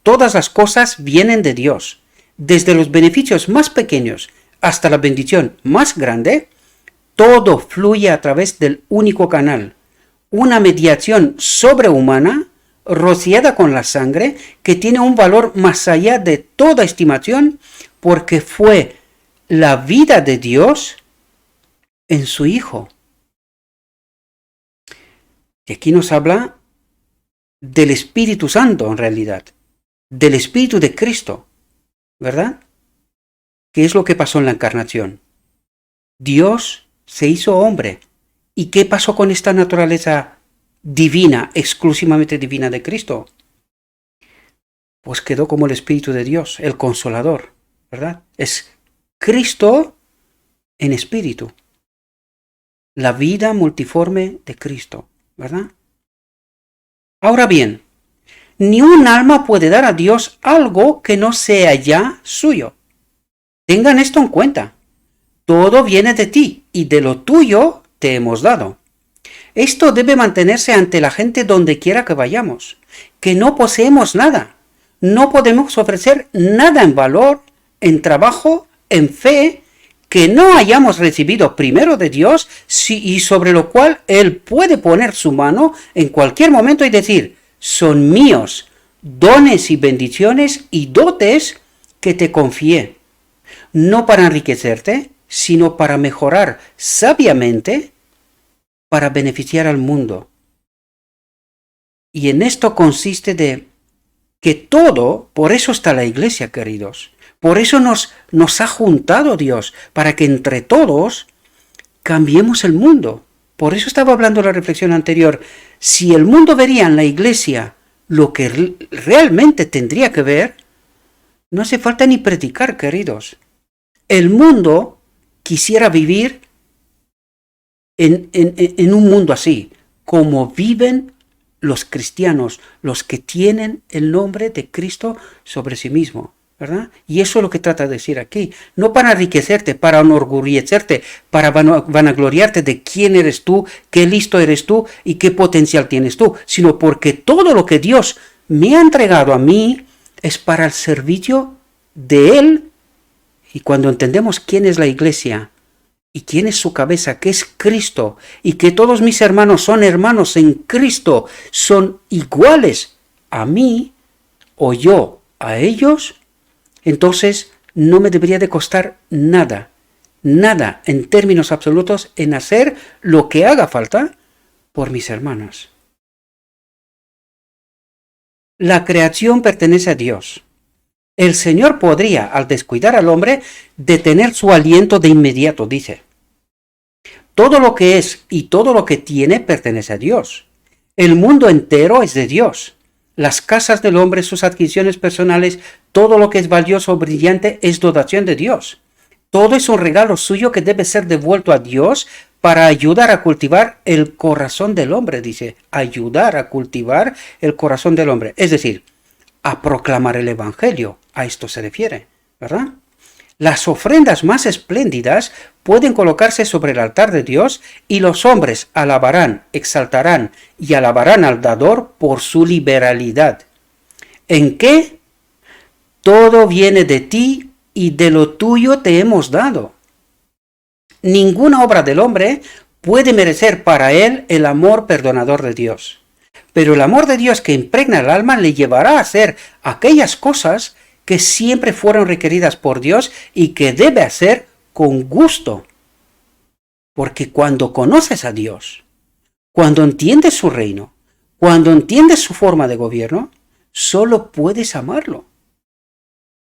Todas las cosas vienen de Dios. Desde los beneficios más pequeños hasta la bendición más grande, todo fluye a través del único canal, una mediación sobrehumana rociada con la sangre que tiene un valor más allá de toda estimación porque fue la vida de Dios en su Hijo. Y aquí nos habla del Espíritu Santo en realidad, del Espíritu de Cristo, ¿verdad? ¿Qué es lo que pasó en la encarnación? Dios se hizo hombre. ¿Y qué pasó con esta naturaleza divina, exclusivamente divina de Cristo? Pues quedó como el Espíritu de Dios, el Consolador, ¿verdad? Es Cristo en espíritu. La vida multiforme de Cristo, ¿verdad? Ahora bien, ni un alma puede dar a Dios algo que no sea ya suyo. Tengan esto en cuenta. Todo viene de ti y de lo tuyo te hemos dado. Esto debe mantenerse ante la gente donde quiera que vayamos, que no poseemos nada. no podemos ofrecer nada en valor, en trabajo, en fe, que no hayamos recibido primero de Dios y sobre lo cual Él puede poner su mano en cualquier momento y decir, son míos, dones y bendiciones y dotes que te confié, no para enriquecerte, sino para mejorar sabiamente, para beneficiar al mundo. Y en esto consiste de que todo, por eso está la iglesia, queridos, por eso nos ha juntado Dios, para que entre todos cambiemos el mundo. Por eso estaba hablando en la reflexión anterior, si el mundo vería en la iglesia lo que realmente tendría que ver, no hace falta ni predicar, queridos. El mundo quisiera vivir en un mundo así, como viven los cristianos, los que tienen el nombre de Cristo sobre sí mismo, ¿verdad? Y eso es lo que trata de decir aquí. No para enriquecerte, para enorgullecerte, para vanagloriarte de quién eres tú, qué listo eres tú y qué potencial tienes tú, sino porque todo lo que Dios me ha entregado a mí es para el servicio de Él. Y cuando entendemos quién es la iglesia y quién es su cabeza, que es Cristo, y que todos mis hermanos son hermanos en Cristo, son iguales a mí o yo a ellos, entonces no me debería de costar nada, nada en términos absolutos en hacer lo que haga falta por mis hermanos. La creación pertenece a Dios. El Señor podría, al descuidar al hombre, detener su aliento de inmediato, dice. Todo lo que es y todo lo que tiene pertenece a Dios. El mundo entero es de Dios. Las casas del hombre, sus adquisiciones personales, todo lo que es valioso o brillante es dotación de Dios. Todo es un regalo suyo que debe ser devuelto a Dios para ayudar a cultivar el corazón del hombre, dice. Ayudar a cultivar el corazón del hombre. Es decir, a proclamar el Evangelio. A esto se refiere, ¿verdad? Las ofrendas más espléndidas pueden colocarse sobre el altar de Dios y los hombres alabarán, exaltarán y alabarán al dador por su liberalidad. ¿En qué? Todo viene de ti y de lo tuyo te hemos dado. Ninguna obra del hombre puede merecer para él el amor perdonador de Dios. Pero el amor de Dios que impregna el alma le llevará a hacer aquellas cosas que siempre fueron requeridas por Dios y que debe hacer con gusto. Porque cuando conoces a Dios, cuando entiendes su reino, cuando entiendes su forma de gobierno, solo puedes amarlo.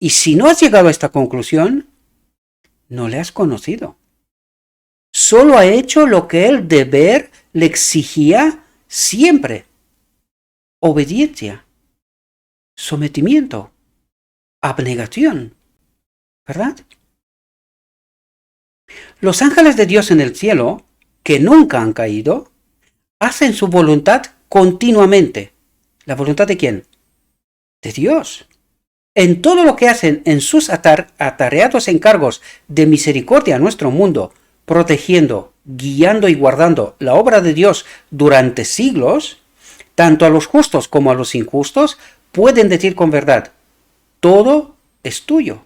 Y si no has llegado a esta conclusión, no le has conocido. Solo ha hecho lo que el deber le exigía siempre. Obediencia, sometimiento, abnegación, ¿verdad? Los ángeles de Dios en el cielo, que nunca han caído, hacen su voluntad continuamente. ¿La voluntad de quién? De Dios. En todo lo que hacen en sus atareados encargos de misericordia a nuestro mundo, protegiendo, guiando y guardando la obra de Dios durante siglos, tanto a los justos como a los injustos pueden decir con verdad, todo es tuyo,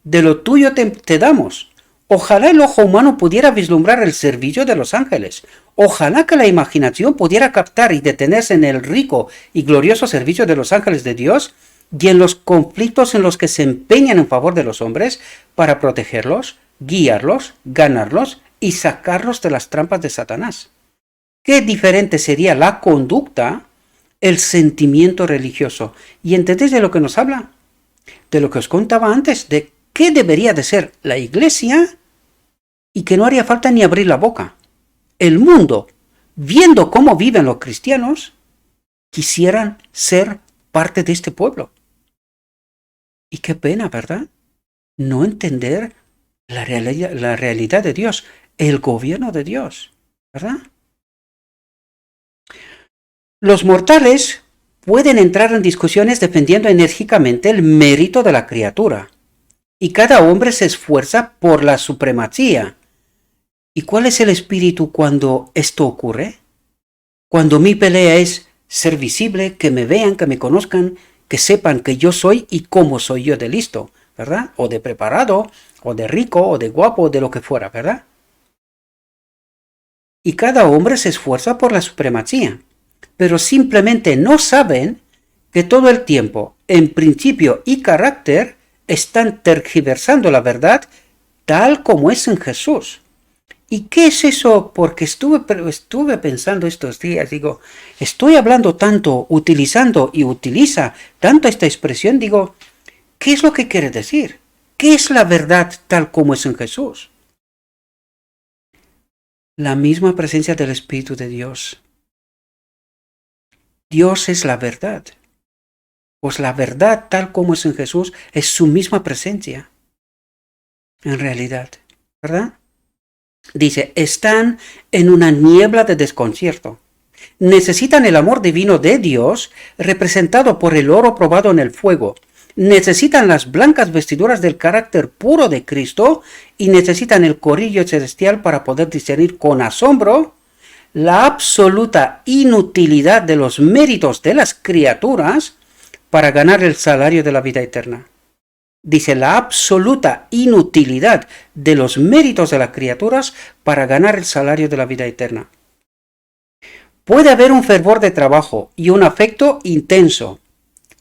de lo tuyo te damos. Ojalá el ojo humano pudiera vislumbrar el servicio de los ángeles. Ojalá que la imaginación pudiera captar y detenerse en el rico y glorioso servicio de los ángeles de Dios y en los conflictos en los que se empeñan en favor de los hombres para protegerlos, guiarlos, ganarlos y sacarlos de las trampas de Satanás. Qué diferente sería la conducta, el sentimiento religioso. ¿Y entendéis de lo que nos habla? De lo que os contaba antes, de qué debería de ser la iglesia y que no haría falta ni abrir la boca. El mundo, viendo cómo viven los cristianos, quisieran ser parte de este pueblo. Y qué pena, ¿verdad? No entender la realidad de Dios, el gobierno de Dios, ¿verdad? Los mortales pueden entrar en discusiones defendiendo enérgicamente el mérito de la criatura, y cada hombre se esfuerza por la supremacía. ¿Y cuál es el espíritu cuando esto ocurre? Cuando mi pelea es ser visible, que me vean, que me conozcan, que sepan que yo soy y cómo soy yo de listo, ¿verdad? O de preparado, o de rico, o de guapo, o de lo que fuera, ¿verdad? Y cada hombre se esfuerza por la supremacía, pero simplemente no saben que todo el tiempo, en principio y carácter, están tergiversando la verdad tal como es en Jesús. ¿Y qué es eso? Porque estuve pensando estos días, digo, estoy hablando tanto, utilizando y utiliza tanto esta expresión, digo, ¿qué es lo que quiere decir? ¿Qué es la verdad tal como es en Jesús? La misma presencia del Espíritu de Dios. Dios es la verdad. Pues la verdad tal como es en Jesús es su misma presencia. En realidad, ¿verdad? Dice, están en una niebla de desconcierto. Necesitan el amor divino de Dios representado por el oro probado en el fuego. Necesitan las blancas vestiduras del carácter puro de Cristo y necesitan el corrillo celestial para poder discernir con asombro la absoluta inutilidad de los méritos de las criaturas para ganar el salario de la vida eterna. Dice la absoluta inutilidad de los méritos de las criaturas para ganar el salario de la vida eterna. Puede haber un fervor de trabajo y un afecto intenso,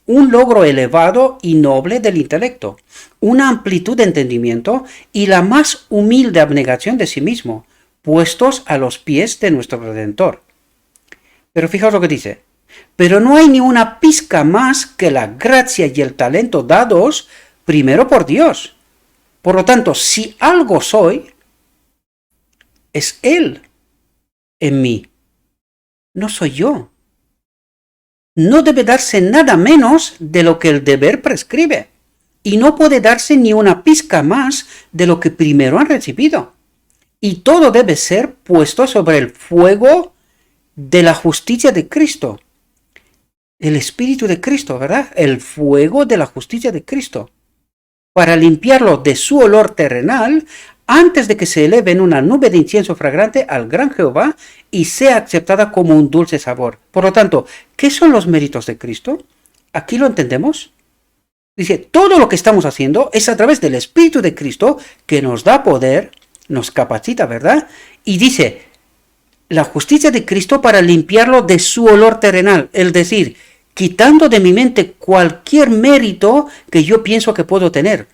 un logro elevado y noble del intelecto, una amplitud de entendimiento y la más humilde abnegación de sí mismo, puestos a los pies de nuestro Redentor. Pero fijaos lo que dice, pero no hay ni una pizca más que la gracia y el talento dados primero por Dios. Por lo tanto, si algo soy, es Él en mí, no soy yo. No debe darse nada menos de lo que el deber prescribe, y no puede darse ni una pizca más de lo que primero han recibido. Y todo debe ser puesto sobre el fuego de la justicia de Cristo. El Espíritu de Cristo, ¿verdad? El fuego de la justicia de Cristo. Para limpiarlo de su olor terrenal antes de que se eleve en una nube de incienso fragrante al gran Jehová y sea aceptada como un dulce sabor. Por lo tanto, ¿qué son los méritos de Cristo? ¿Aquí lo entendemos? Dice, todo lo que estamos haciendo es a través del Espíritu de Cristo que nos da poder, nos capacita, ¿verdad? Y dice, la justicia de Cristo para limpiarlo de su olor terrenal, es decir, quitando de mi mente cualquier mérito que yo pienso que puedo tener.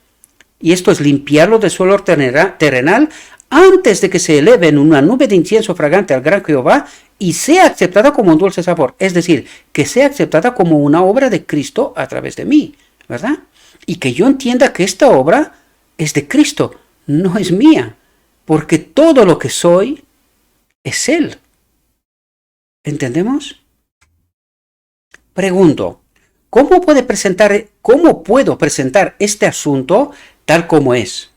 Y esto es limpiarlo de su olor terrenal antes de que se eleve en una nube de incienso fragante al gran Jehová y sea aceptada como un dulce sabor. Es decir, que sea aceptada como una obra de Cristo a través de mí, ¿verdad? Y que yo entienda que esta obra es de Cristo, no es mía, porque todo lo que soy es Él. ¿Entendemos? Pregunto, ¿cómo puedo presentar este asunto tal como es?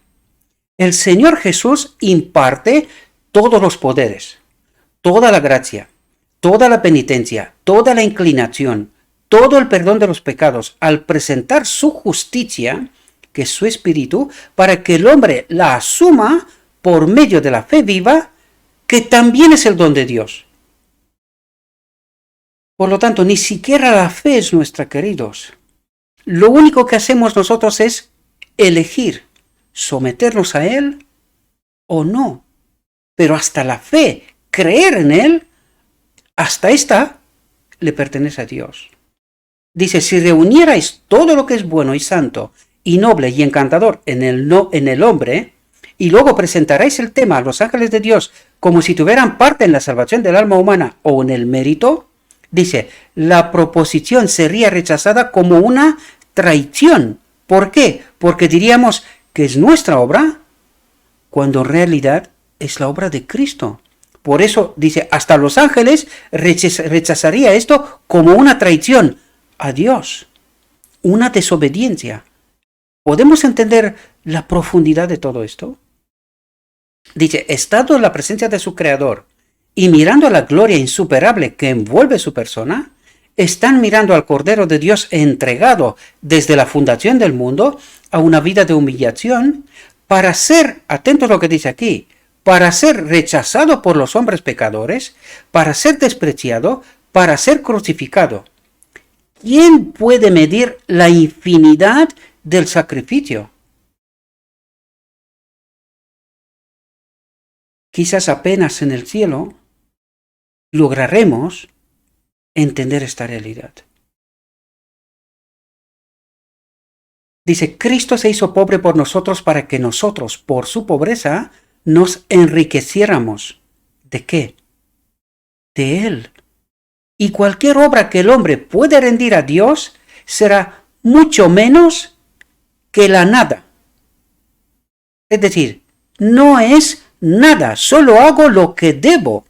El Señor Jesús imparte todos los poderes, toda la gracia, toda la penitencia, toda la inclinación, todo el perdón de los pecados, al presentar su justicia, que es su espíritu, para que el hombre la asuma por medio de la fe viva, que también es el don de Dios. Por lo tanto, ni siquiera la fe es nuestra, queridos. Lo único que hacemos nosotros es elegir someternos a Él o no. Pero hasta la fe, creer en Él, hasta esta le pertenece a Dios. Dice, si reunierais todo lo que es bueno y santo y noble y encantador en el hombre, y luego presentaréis el tema a los ángeles de Dios como si tuvieran parte en la salvación del alma humana o en el mérito, dice, la proposición sería rechazada como una traición. ¿Por qué? Porque diríamos que es nuestra obra, cuando en realidad es la obra de Cristo. Por eso dice, hasta los ángeles rechazaría esto como una traición a Dios, una desobediencia. ¿Podemos entender la profundidad de todo esto? Dice, estando en la presencia de su Creador y mirando a la gloria insuperable que envuelve su persona, están mirando al Cordero de Dios entregado desde la fundación del mundo a una vida de humillación para ser, atentos a lo que dice aquí, para ser rechazado por los hombres pecadores, para ser despreciado, para ser crucificado. ¿quién puede medir la infinidad del sacrificio? Quizás apenas en el cielo lograremos entender esta realidad. Dice, Cristo se hizo pobre por nosotros para que nosotros, por su pobreza, nos enriqueciéramos. ¿De qué? De Él. Y cualquier obra que el hombre puede rendir a Dios será mucho menos que la nada. Es decir, no es nada, solo hago lo que debo.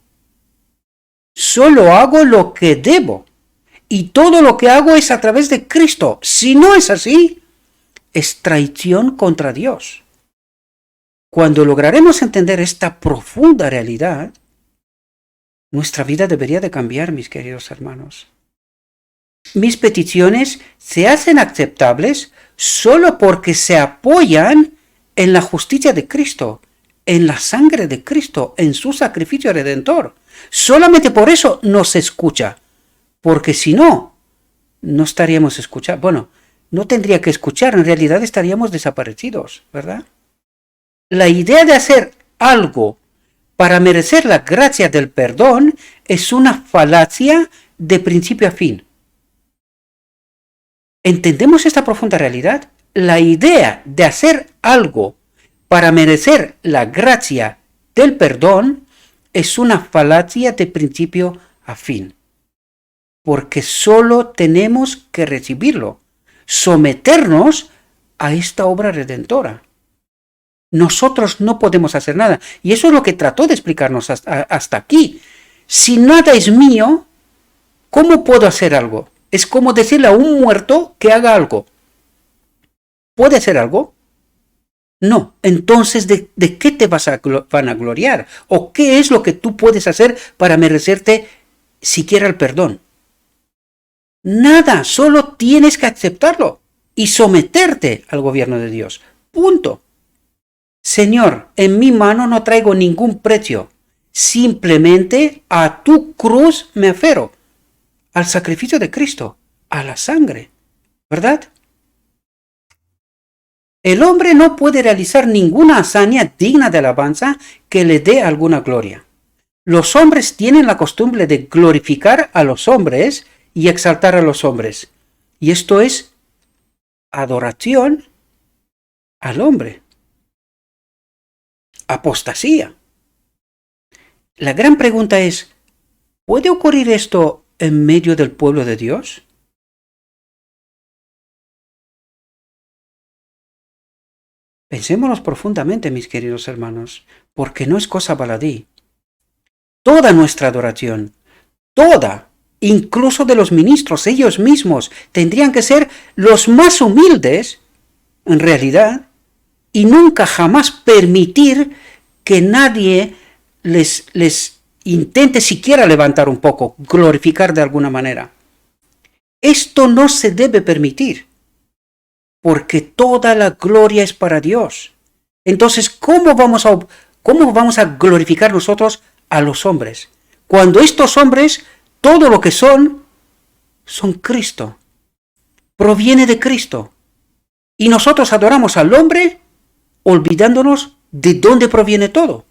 Solo hago lo que debo. Y todo lo que hago es a través de Cristo. Si no es así, es traición contra Dios. Cuando lograremos entender esta profunda realidad, nuestra vida debería de cambiar, mis queridos hermanos. Mis peticiones se hacen aceptables solo porque se apoyan en la justicia de Cristo, en la sangre de Cristo, en su sacrificio redentor. Solamente por eso nos escucha, porque si no, no estaríamos escuchando. Bueno, no tendría que escuchar, en realidad estaríamos desaparecidos, ¿verdad? La idea de hacer algo para merecer la gracia del perdón es una falacia de principio a fin. ¿Entendemos esta profunda realidad? La idea de hacer algo para merecer la gracia del perdón es una falacia de principio a fin. Porque solo tenemos que recibirlo, someternos a esta obra redentora. Nosotros no podemos hacer nada. Y eso es lo que trató de explicarnos hasta aquí. Si nada es mío, ¿cómo puedo hacer algo? Es como decirle a un muerto que haga algo. ¿Puede hacer algo? No. Entonces, ¿de qué te vas a vanagloriar? ¿O qué es lo que tú puedes hacer para merecerte siquiera el perdón? Nada. Solo tienes que aceptarlo y someterte al gobierno de Dios. Punto. Señor, en mi mano no traigo ningún precio. Simplemente a tu cruz me aferro. Al sacrificio de Cristo, a la sangre, ¿verdad? El hombre no puede realizar ninguna hazaña digna de alabanza que le dé alguna gloria. Los hombres tienen la costumbre de glorificar a los hombres y exaltar a los hombres. Y esto es adoración al hombre. Apostasía. La gran pregunta es, ¿puede ocurrir esto en medio del pueblo de Dios? Pensémonos profundamente, mis queridos hermanos, porque no es cosa baladí. Toda nuestra adoración, toda, incluso de los ministros, ellos mismos, tendrían que ser los más humildes, en realidad, y nunca jamás permitir que nadie les intente siquiera levantar un poco, glorificar de alguna manera. Esto no se debe permitir, porque toda la gloria es para Dios. Entonces, ¿cómo vamos a glorificar nosotros a los hombres? Cuando estos hombres, todo lo que son Cristo. Proviene de Cristo. Y nosotros adoramos al hombre olvidándonos de dónde proviene todo.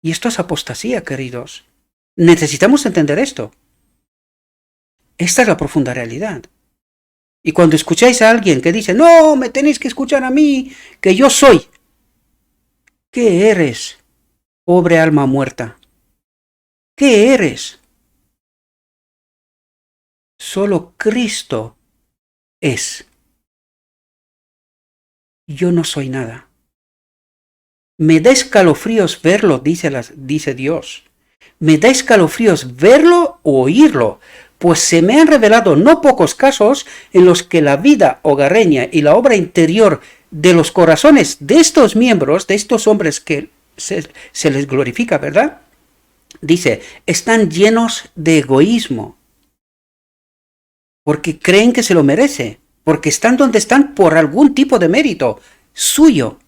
Y esto es apostasía, queridos. Necesitamos entender esto. Esta es la profunda realidad. Y cuando escucháis a alguien que dice, no, me tenéis que escuchar a mí, que yo soy. ¿Qué eres, pobre alma muerta? ¿Qué eres? Solo Cristo es. Yo no soy nada. Me da escalofríos verlo, dice Dios. Me da escalofríos verlo o oírlo, pues se me han revelado no pocos casos en los que la vida hogareña y la obra interior de los corazones de estos miembros, de estos hombres que se les glorifica, ¿verdad? Dice, están llenos de egoísmo, porque creen que se lo merece, porque están donde están por algún tipo de mérito suyo.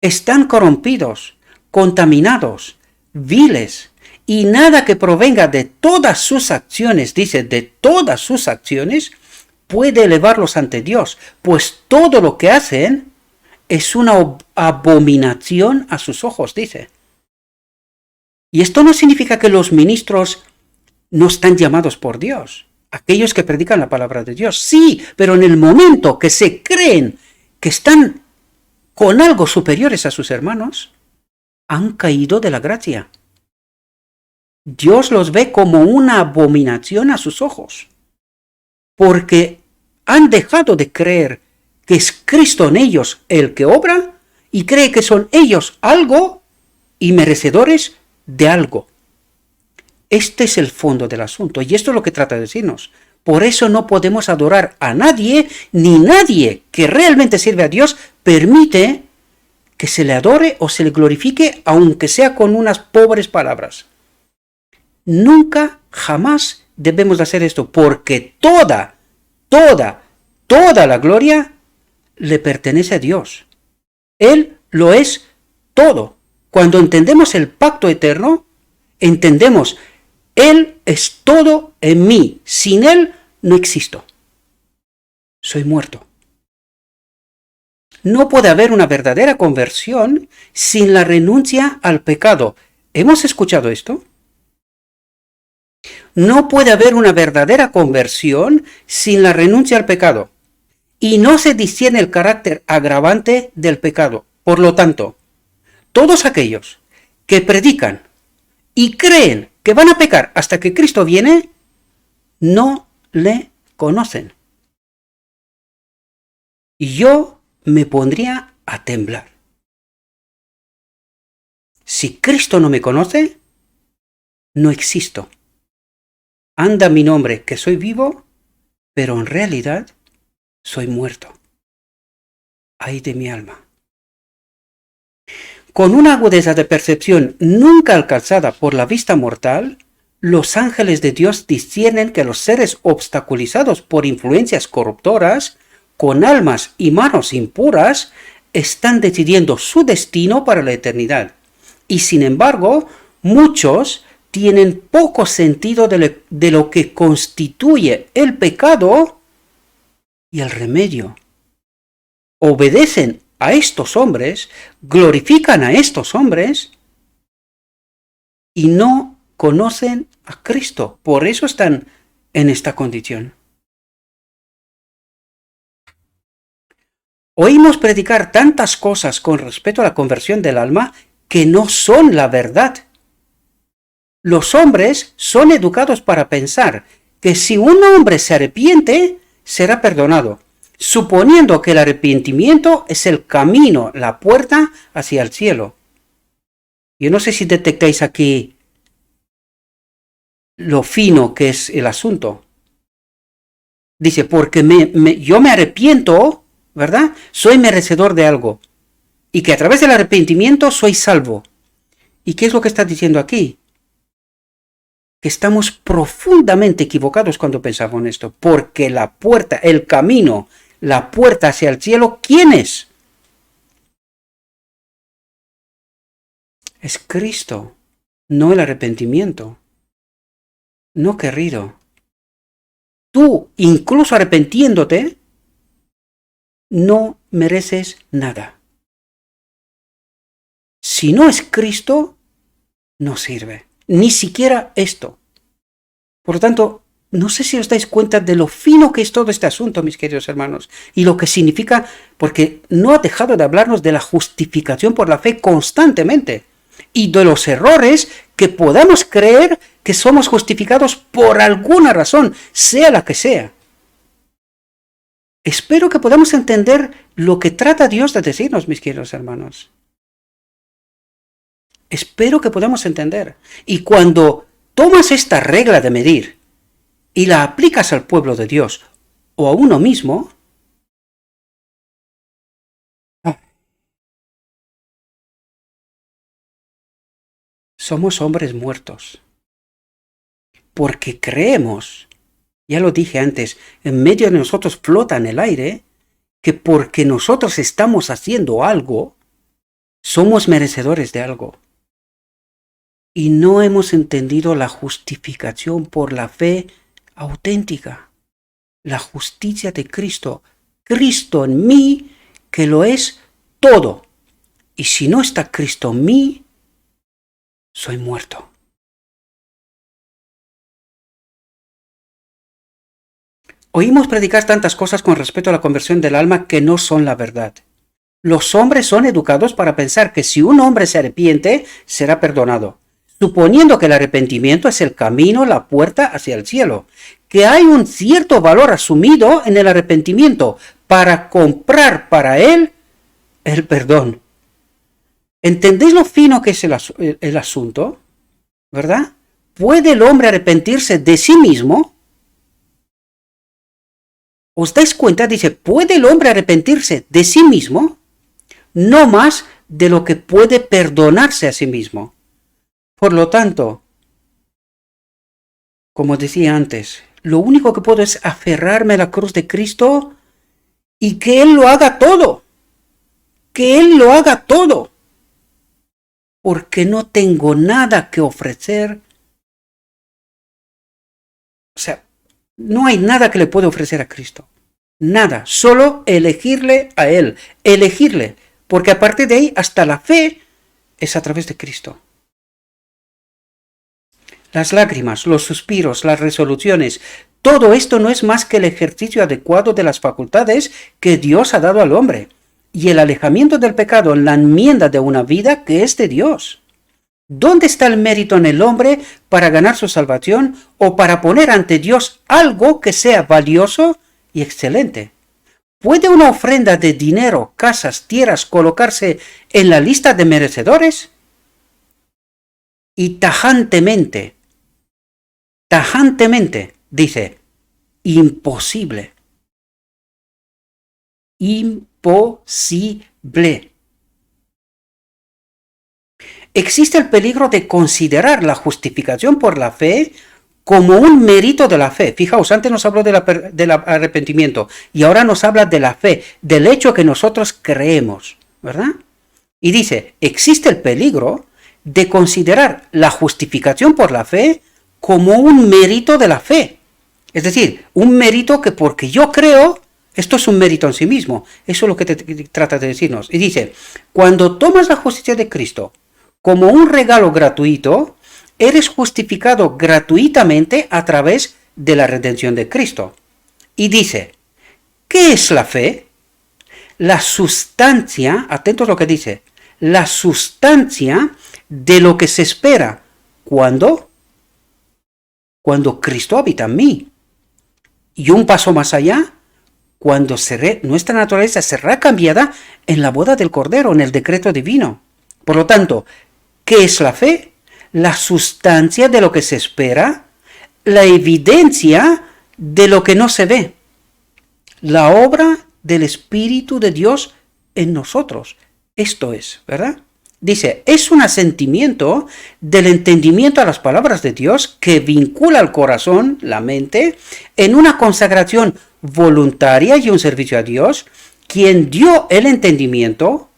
Están corrompidos, contaminados, viles, y nada que provenga de todas sus acciones, dice, de todas sus acciones, puede elevarlos ante Dios, pues todo lo que hacen es una abominación a sus ojos, dice. Y esto no significa que los ministros no están llamados por Dios, aquellos que predican la palabra de Dios. Sí, pero en el momento que se creen que están con algo superiores a sus hermanos, han caído de la gracia. Dios los ve como una abominación a sus ojos, porque han dejado de creer que es Cristo en ellos el que obra y cree que son ellos algo y merecedores de algo. Este es el fondo del asunto y esto es lo que trata de decirnos. Por eso no podemos adorar a nadie, ni nadie que realmente sirve a Dios permite que se le adore o se le glorifique, aunque sea con unas pobres palabras. Nunca, jamás debemos de hacer esto, porque toda la gloria le pertenece a Dios. Él lo es todo. Cuando entendemos el pacto eterno, entendemos, Él es todo en mí. Sin Él no existo. Soy muerto. No puede haber una verdadera conversión sin la renuncia al pecado. ¿Hemos escuchado esto? No puede haber una verdadera conversión sin la renuncia al pecado. Y no se discierne el carácter agravante del pecado. Por lo tanto, todos aquellos que predican y creen que van a pecar hasta que Cristo viene, no le conocen. Y yo me pondría a temblar. Si Cristo no me conoce, no existo. Anda mi nombre que soy vivo, pero en realidad soy muerto. Ay de mi alma. Con una agudeza de percepción nunca alcanzada por la vista mortal, los ángeles de Dios disciernen que los seres obstaculizados por influencias corruptoras, con almas y manos impuras, están decidiendo su destino para la eternidad. Y sin embargo, muchos tienen poco sentido de lo que constituye el pecado y el remedio. Obedecen a estos hombres, glorifican a estos hombres y no conocen a Cristo. Por eso están en esta condición. Oímos predicar tantas cosas con respecto a la conversión del alma que no son la verdad. Los hombres son educados para pensar que si un hombre se arrepiente, será perdonado, suponiendo que el arrepentimiento es el camino, la puerta hacia el cielo. Yo no sé si detectáis aquí lo fino que es el asunto. Dice, porque yo me arrepiento, ¿verdad? Soy merecedor de algo. Y que a través del arrepentimiento soy salvo. ¿Y qué es lo que está diciendo aquí? Que estamos profundamente equivocados cuando pensamos en esto. Porque la puerta, el camino, la puerta hacia el cielo, ¿quién es? Es Cristo, no el arrepentimiento. No, querido. Tú, incluso arrepentiéndote, no mereces nada. Si no es Cristo, no sirve. Ni siquiera esto. Por lo tanto, no sé si os dais cuenta de lo fino que es todo este asunto, mis queridos hermanos, y lo que significa, porque no ha dejado de hablarnos de la justificación por la fe constantemente, y de los errores que podamos creer que somos justificados por alguna razón, sea la que sea. Espero que podamos entender lo que trata Dios de decirnos, mis queridos hermanos. Espero que podamos entender. Y cuando tomas esta regla de medir y la aplicas al pueblo de Dios o a uno mismo, somos hombres muertos. Porque creemos, ya lo dije antes, en medio de nosotros flota en el aire, que porque nosotros estamos haciendo algo, somos merecedores de algo. y no hemos entendido la justificación por la fe auténtica, la justicia de Cristo, Cristo en mí, que lo es todo. Y si no está Cristo en mí, soy muerto. Oímos predicar tantas cosas con respecto a la conversión del alma que no son la verdad. Los hombres son educados para pensar que si un hombre se arrepiente, será perdonado, suponiendo que el arrepentimiento es el camino, la puerta hacia el cielo, que hay un cierto valor asumido en el arrepentimiento para comprar para él el perdón. ¿Entendéis lo fino que es el asunto? ¿Verdad? ¿Puede el hombre arrepentirse de sí mismo? ¿Os dais cuenta? Dice, ¿puede el hombre arrepentirse de sí mismo? No más de lo que puede perdonarse a sí mismo. Por lo tanto, como decía antes, lo único que puedo es aferrarme a la cruz de Cristo y que Él lo haga todo. Que Él lo haga todo. Porque no tengo nada que ofrecer. O sea, no hay nada que le pueda ofrecer a Cristo. Nada. Solo elegirle a Él. Elegirle. Porque a partir de ahí, hasta la fe es a través de Cristo. Las lágrimas, los suspiros, las resoluciones, todo esto no es más que el ejercicio adecuado de las facultades que Dios ha dado al hombre, y el alejamiento del pecado en la enmienda de una vida que es de Dios. ¿Dónde está el mérito en el hombre para ganar su salvación o para poner ante Dios algo que sea valioso y excelente? ¿Puede una ofrenda de dinero, casas, tierras colocarse en la lista de merecedores? Y tajantemente dice, imposible. Imposible. Existe el peligro de considerar la justificación por la fe como un mérito de la fe. Fijaos, antes nos habló del arrepentimiento y ahora nos habla de la fe, del hecho que nosotros creemos, ¿verdad? Y dice, existe el peligro de considerar la justificación por la fe como un mérito de la fe. Es decir, un mérito que porque yo creo, esto es un mérito en sí mismo. Eso es lo que trata de decirnos. Y dice, cuando tomas la justicia de Cristo como un regalo gratuito, eres justificado gratuitamente a través de la redención de Cristo. Y dice, ¿qué es la fe? La sustancia, atentos a lo que dice, la sustancia de lo que se espera. ¿Cuándo? Cuando Cristo habita en mí. Y un paso más allá, cuando nuestra naturaleza será cambiada en la boda del Cordero, en el decreto divino. Por lo tanto, ¿qué es la fe? La sustancia de lo que se espera, la evidencia de lo que no se ve, la obra del Espíritu de Dios en nosotros. Esto es, ¿verdad? Dice, es un asentimiento del entendimiento a las palabras de Dios que vincula el corazón, la mente, en una consagración voluntaria y un servicio a Dios, quien dio el entendimiento,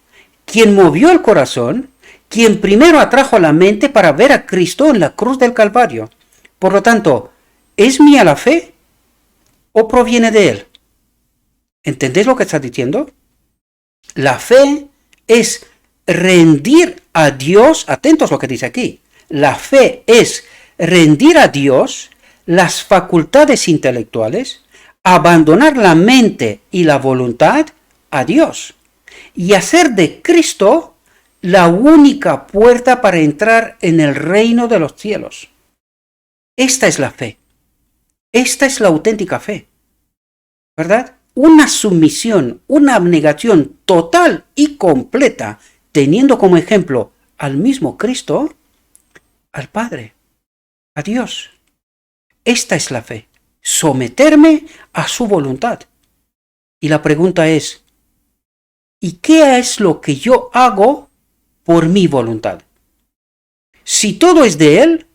quien movió el corazón, quien primero atrajo a la mente para ver a Cristo en la cruz del Calvario. Por lo tanto, ¿es mía la fe o proviene de Él? ¿Entendéis lo que está diciendo? La fe es rendir a Dios, atentos a lo que dice aquí, la fe es rendir a Dios las facultades intelectuales, abandonar la mente y la voluntad a Dios y hacer de Cristo la única puerta para entrar en el reino de los cielos. Esta es la fe. Esta es la auténtica fe. ¿Verdad? Una sumisión, una abnegación total y completa, teniendo como ejemplo al mismo Cristo, al Padre, a Dios. Esta es la fe. Someterme a su voluntad. Y la pregunta es, ¿y qué es lo que yo hago por mi voluntad? Si todo es de Él,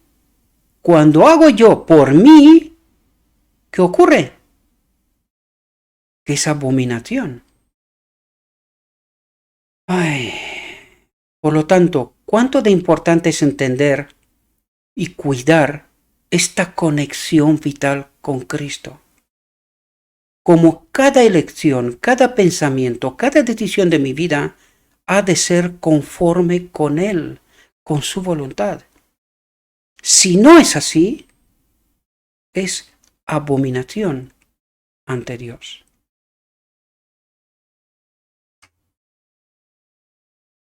cuando hago yo por mí, ¿qué ocurre? Que es abominación. Ay. Por lo tanto, ¿cuánto de importante es entender y cuidar esta conexión vital con Cristo. Como cada elección, cada pensamiento, cada decisión de mi vida ha de ser conforme con Él, con su voluntad. Si no es así, es abominación ante Dios.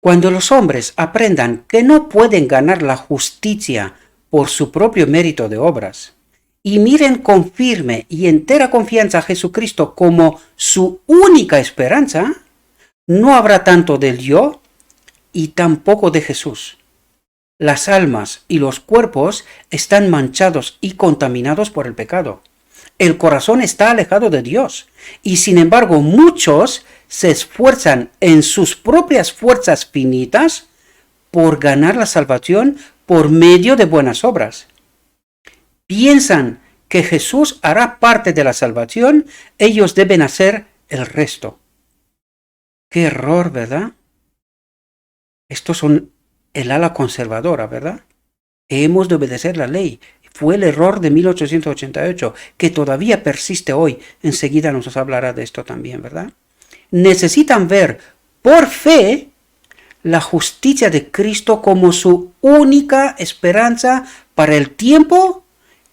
Cuando los hombres aprendan que no pueden ganar la justicia por su propio mérito de obras, y miren con firme y entera confianza a Jesucristo como su única esperanza, no habrá tanto del yo y tampoco de Jesús. Las almas y los cuerpos están manchados y contaminados por el pecado. El corazón está alejado de Dios, y sin embargo muchos se esfuerzan en sus propias fuerzas finitas por ganar la salvación por medio de buenas obras. Piensan que Jesús hará parte de la salvación, ellos deben hacer el resto. Qué error, ¿verdad? Estos son el ala conservadora, ¿verdad? Hemos de obedecer la ley. Fue el error de 1888, que todavía persiste hoy. Enseguida nos hablará de esto también, ¿verdad? Necesitan ver por fe la justicia de Cristo como su única esperanza para el tiempo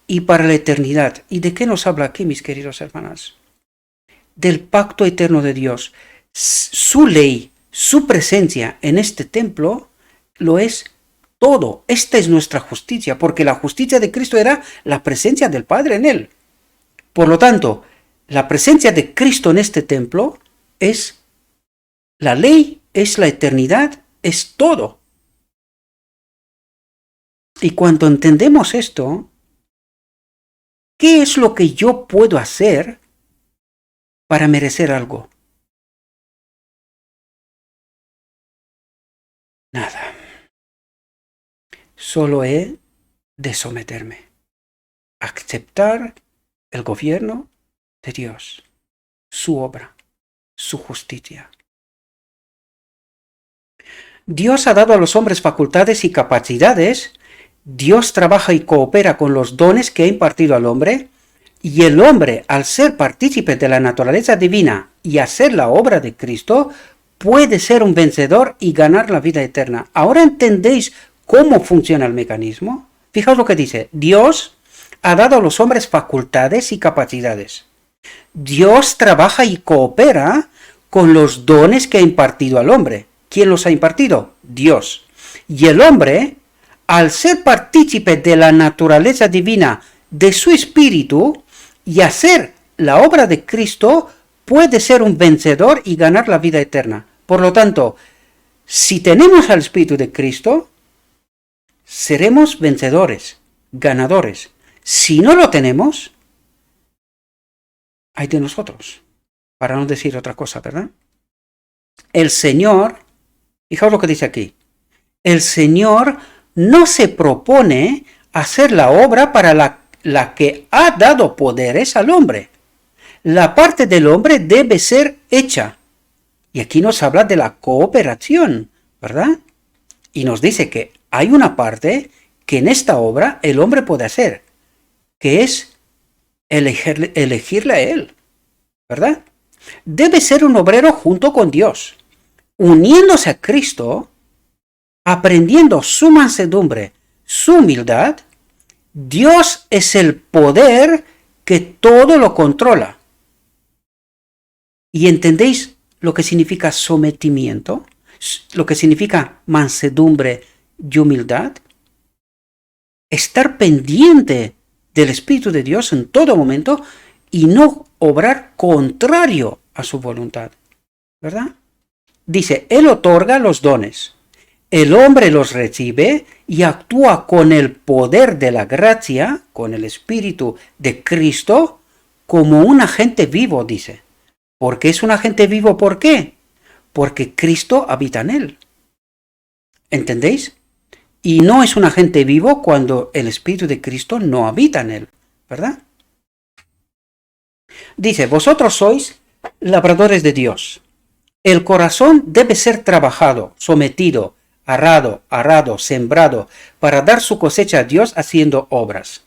y para la eternidad. ¿Y de qué nos habla aquí, mis queridos hermanos? Del pacto eterno de Dios. Su ley, su presencia en este templo lo es todo. Esta es nuestra justicia, porque la justicia de Cristo era la presencia del Padre en él. Por lo tanto, la presencia de Cristo en este templo es la ley, es la eternidad, es todo. Y cuando entendemos esto, ¿qué es lo que yo puedo hacer para merecer algo? Nada. Solo he de someterme, aceptar el gobierno de Dios, su obra, su justicia. Dios ha dado a los hombres facultades y capacidades. Dios trabaja y coopera con los dones que ha impartido al hombre, y el hombre, al ser partícipe de la naturaleza divina y hacer la obra de Cristo, puede ser un vencedor y ganar la vida eterna. ¿Ahora entendéis cómo funciona el mecanismo? Fijaos lo que dice. Dios ha dado a los hombres facultades y capacidades. Dios trabaja y coopera con los dones que ha impartido al hombre. ¿Quién los ha impartido? Dios. Y el hombre, al ser partícipe de la naturaleza divina de su espíritu y hacer la obra de Cristo, puede ser un vencedor y ganar la vida eterna. Por lo tanto, si tenemos al Espíritu de Cristo, seremos vencedores, ganadores. Si no lo tenemos, hay de nosotros, para no decir otra cosa, ¿verdad? El Señor, fijaos lo que dice aquí, el Señor no se propone hacer la obra para la que ha dado poderes al hombre. La parte del hombre debe ser hecha. Y aquí nos habla de la cooperación, ¿verdad? Y nos dice que hay una parte que en esta obra el hombre puede hacer, que es elegirle a él, ¿verdad? Debe ser un obrero junto con Dios, uniéndose a Cristo, aprendiendo su mansedumbre, su humildad. Dios es el poder que todo lo controla. ¿Y entendéis lo que significa sometimiento? Lo que significa mansedumbre y humildad. Estar pendiente del Espíritu de Dios en todo momento y no obrar contrario a su voluntad, ¿verdad? Dice, Él otorga los dones, el hombre los recibe y actúa con el poder de la gracia, con el Espíritu de Cristo, como un agente vivo, dice. ¿Por qué es un agente vivo? ¿Por qué? Porque Cristo habita en él. ¿Entendéis? Y no es un agente vivo cuando el Espíritu de Cristo no habita en él, ¿verdad? Dice, vosotros sois labradores de Dios. El corazón debe ser trabajado, sometido arado, sembrado, para dar su cosecha a Dios haciendo obras.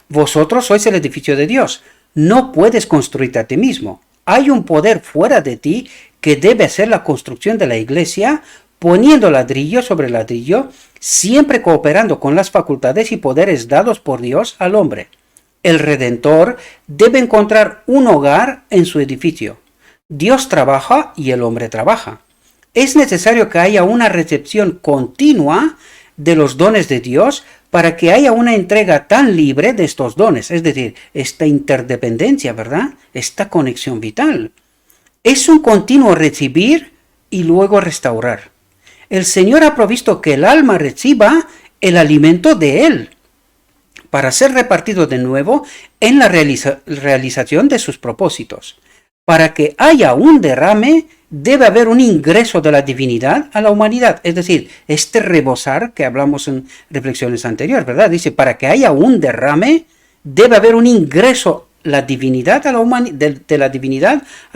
Vosotros sois el edificio de Dios. No puedes construirte a ti mismo. Hay un poder fuera de ti que debe hacer la construcción de la iglesia, poniendo ladrillo sobre ladrillo, siempre cooperando con las facultades y poderes dados por Dios al hombre. El Redentor debe encontrar un hogar en su edificio. Dios trabaja y el hombre trabaja. Es necesario que haya una recepción continua de los dones de Dios para que haya una entrega tan libre de estos dones, es decir, esta interdependencia, ¿verdad? Esta conexión vital. Es un continuo recibir y luego restaurar. El Señor ha provisto que el alma reciba el alimento de Él para ser repartido de nuevo en la realización de sus propósitos. Para que haya un derrame, debe haber un ingreso de la divinidad a la humanidad. Es decir, este rebosar que hablamos en reflexiones anteriores, ¿verdad? Dice, para que haya un derrame, debe haber un ingreso de la divinidad a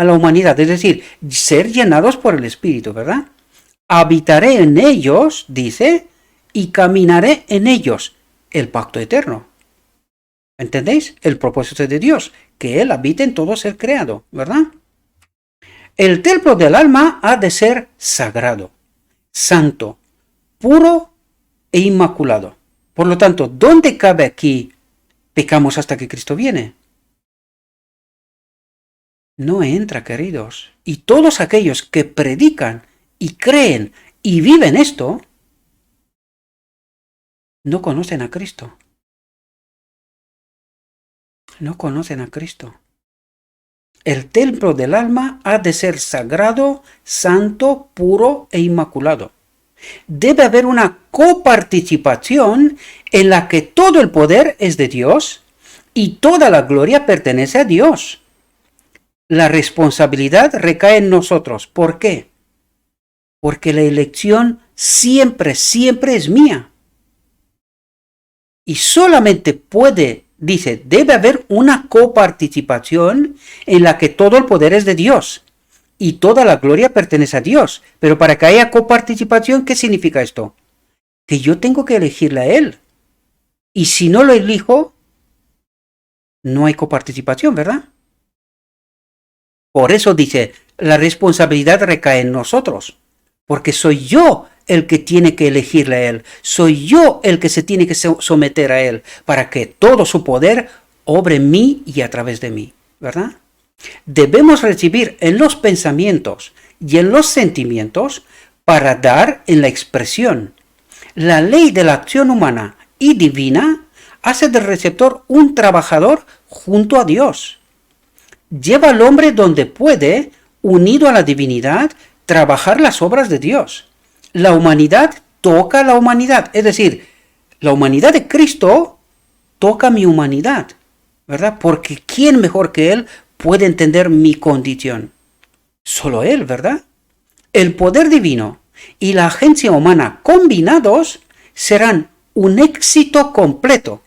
la humanidad. Es decir, ser llenados por el Espíritu, ¿verdad? Habitaré en ellos, dice, y caminaré en ellos. El pacto eterno. ¿Entendéis? El propósito de Dios, que Él habite en todo ser creado, ¿verdad? El templo del alma ha de ser sagrado, santo, puro e inmaculado. Por lo tanto, ¿dónde cabe aquí pecamos hasta que Cristo viene? No entra, queridos. Y todos aquellos que predican y creen y viven esto, no conocen a Cristo. No conocen a Cristo. El templo del alma ha de ser sagrado, santo, puro e inmaculado. Debe haber una coparticipación en la que todo el poder es de Dios y toda la gloria pertenece a Dios. La responsabilidad recae en nosotros. ¿Por qué? Porque la elección siempre es mía. Y solamente dice, debe haber una coparticipación en la que todo el poder es de Dios y toda la gloria pertenece a Dios. Pero para que haya coparticipación, ¿qué significa esto? Que yo tengo que elegirle a Él. Y si no lo elijo, no hay coparticipación, ¿verdad? Por eso dice, la responsabilidad recae en nosotros. Porque soy yo el que tiene que elegirle a Él. Soy yo el que se tiene que someter a Él para que todo su poder obre en mí y a través de mí, ¿verdad? Debemos recibir en los pensamientos y en los sentimientos para dar en la expresión. La ley de la acción humana y divina hace del receptor un trabajador junto a Dios. Lleva al hombre donde puede, unido a la divinidad, trabajar las obras de Dios. La humanidad toca a la humanidad, es decir, la humanidad de Cristo toca mi humanidad, ¿verdad? Porque ¿quién mejor que Él puede entender mi condición? Solo Él, ¿verdad? El poder divino y la agencia humana combinados serán un éxito completo,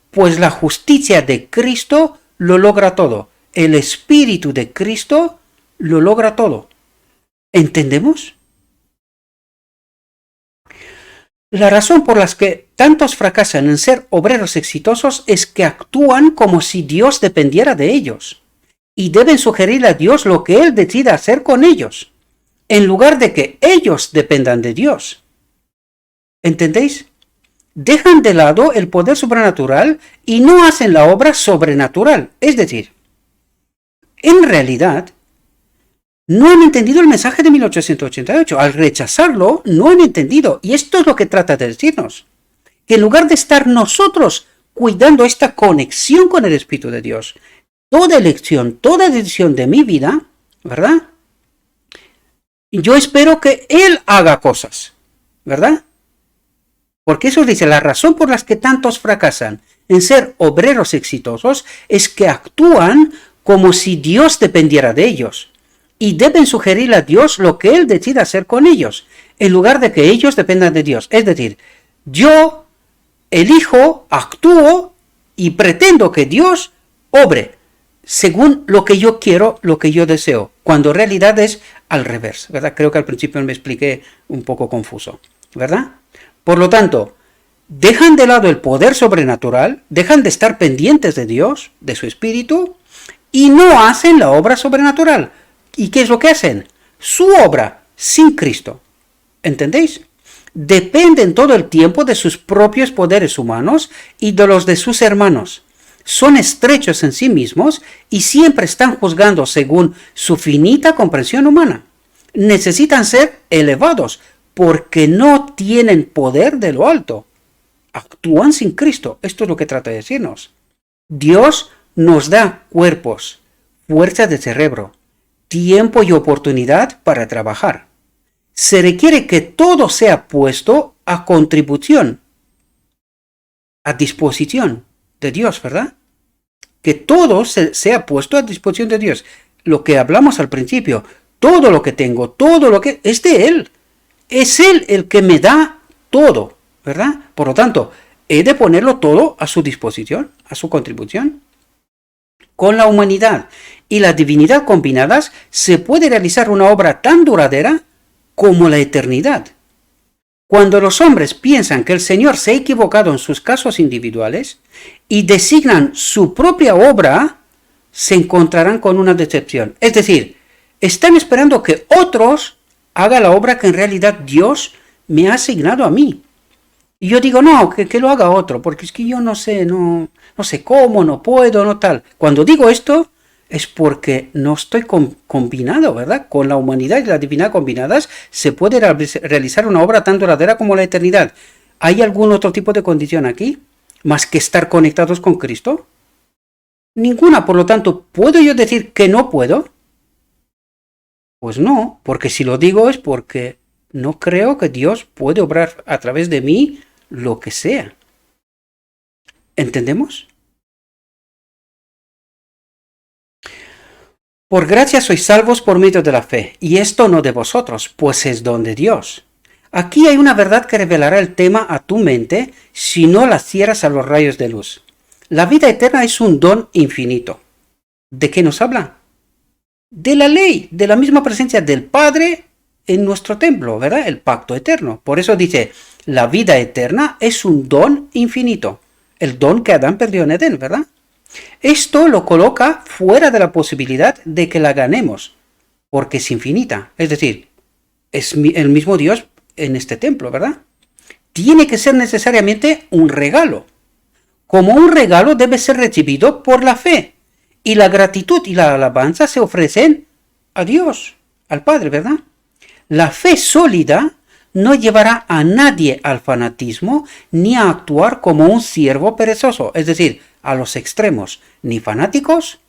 pues la justicia de Cristo lo logra todo, el Espíritu de Cristo lo logra todo. ¿Entendemos? La razón por la que tantos fracasan en ser obreros exitosos es que actúan como si Dios dependiera de ellos y deben sugerir a Dios lo que Él decida hacer con ellos, en lugar de que ellos dependan de Dios. ¿Entendéis? Dejan de lado el poder sobrenatural y no hacen la obra sobrenatural. Es decir, en realidad, no han entendido el mensaje de 1888. Al rechazarlo, no han entendido. Y esto es lo que trata de decirnos. Que en lugar de estar nosotros cuidando esta conexión con el Espíritu de Dios, toda elección, toda decisión de mi vida, ¿verdad? Yo espero que Él haga cosas, ¿verdad? Porque eso dice, la razón por la que tantos fracasan en ser obreros exitosos es que actúan como si Dios dependiera de ellos. Y deben sugerir a Dios lo que Él decida hacer con ellos, en lugar de que ellos dependan de Dios. Es decir, yo elijo, actúo y pretendo que Dios obre según lo que yo quiero, lo que yo deseo, cuando en realidad es al revés, ¿verdad? Creo que al principio me expliqué un poco confuso. ¿verdad? Por lo tanto, dejan de lado el poder sobrenatural, dejan de estar pendientes de Dios, de su espíritu, y no hacen la obra sobrenatural. ¿Y qué es lo que hacen? Su obra sin Cristo. ¿Entendéis? Dependen todo el tiempo de sus propios poderes humanos y de los de sus hermanos. Son estrechos en sí mismos y siempre están juzgando según su finita comprensión humana. Necesitan ser elevados porque no tienen poder de lo alto. Actúan sin Cristo. Esto es lo que trata de decirnos. Dios nos da cuerpos, fuerza de cerebro, tiempo y oportunidad para trabajar. Se requiere que todo sea puesto a contribución, a disposición de Dios, ¿verdad? Que todo sea puesto a disposición de Dios. Lo que hablamos al principio, todo lo que tengo, todo lo que es de Él. Es Él el que me da todo, ¿verdad? Por lo tanto, he de ponerlo todo a su disposición, a su contribución. Con la humanidad y la divinidad combinadas, se puede realizar una obra tan duradera como la eternidad. Cuando los hombres piensan que el Señor se ha equivocado en sus casos individuales y designan su propia obra, se encontrarán con una decepción. Es decir, están esperando que otros hagan la obra que en realidad Dios me ha asignado a mí. Y yo digo, no, que lo haga otro, porque es que yo no sé cómo, no puedo, no tal. Cuando digo esto, es porque no estoy combinado, ¿verdad? Con la humanidad y la divinidad combinadas se puede realizar una obra tan duradera como la eternidad. ¿Hay algún otro tipo de condición aquí? ¿Más que estar conectados con Cristo? Ninguna, por lo tanto, ¿puedo yo decir que no puedo? Pues no, porque si lo digo es porque no creo que Dios puede obrar a través de mí lo que sea. ¿Entendemos? Por gracia sois salvos por medio de la fe, y esto no de vosotros, pues es don de Dios. Aquí hay una verdad que revelará el tema a tu mente si no la cierras a los rayos de luz. La vida eterna es un don infinito. ¿De qué nos habla? De la ley, de la misma presencia del Padre en nuestro templo, ¿verdad? El pacto eterno. Por eso dice, la vida eterna es un don infinito. El don que Adán perdió en Edén, ¿verdad? Esto lo coloca fuera de la posibilidad de que la ganemos, porque es infinita. Es decir, es el mismo Dios en este templo, ¿verdad? Tiene que ser necesariamente un regalo. Como un regalo debe ser recibido por la fe. Y la gratitud y la alabanza se ofrecen a Dios, al Padre, ¿verdad? La fe sólida no llevará a nadie al fanatismo ni a actuar como un siervo perezoso, es decir, a los extremos, ni fanáticos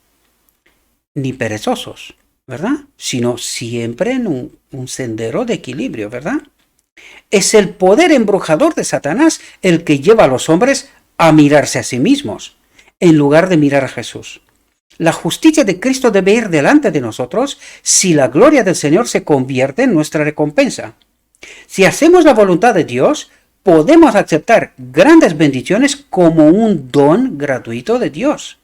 ni perezosos, ¿verdad? Sino siempre en un sendero de equilibrio, ¿verdad? Es el poder embrujador de Satanás el que lleva a los hombres a mirarse a sí mismos, en lugar de mirar a Jesús. La justicia de Cristo debe ir delante de nosotros si la gloria del Señor se convierte en nuestra recompensa. Si hacemos la voluntad de Dios, podemos aceptar grandes bendiciones como un don gratuito de Dios,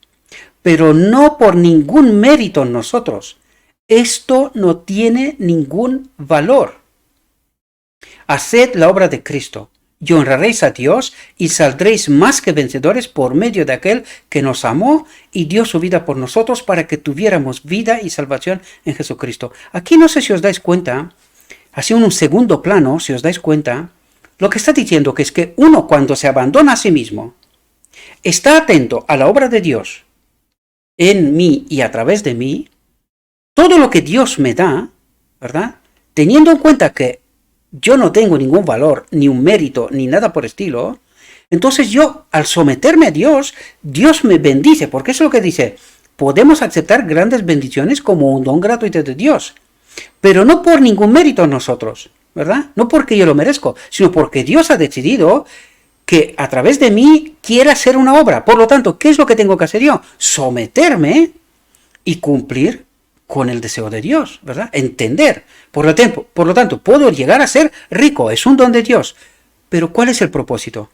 pero no por ningún mérito en nosotros. Esto no tiene ningún valor. Haced la obra de Cristo, y honraréis a Dios, y saldréis más que vencedores por medio de aquel que nos amó y dio su vida por nosotros para que tuviéramos vida y salvación en Jesucristo. Aquí no sé si os dais cuenta, así en un segundo plano, si os dais cuenta, lo que está diciendo que es que uno cuando se abandona a sí mismo, está atento a la obra de Dios en mí y a través de mí, todo lo que Dios me da, ¿verdad? Teniendo en cuenta que yo no tengo ningún valor, ni un mérito, ni nada por estilo, entonces yo, al someterme a Dios, Dios me bendice, porque eso es lo que dice, podemos aceptar grandes bendiciones como un don gratuito de Dios, pero no por ningún mérito en nosotros, ¿verdad? No porque yo lo merezco, sino porque Dios ha decidido que a través de mí quiere hacer una obra. Por lo tanto, ¿qué es lo que tengo que hacer yo? Someterme y cumplir con el deseo de Dios, ¿verdad? Entender. Por lo tanto, puedo llegar a ser rico, es un don de Dios. Pero ¿cuál es el propósito?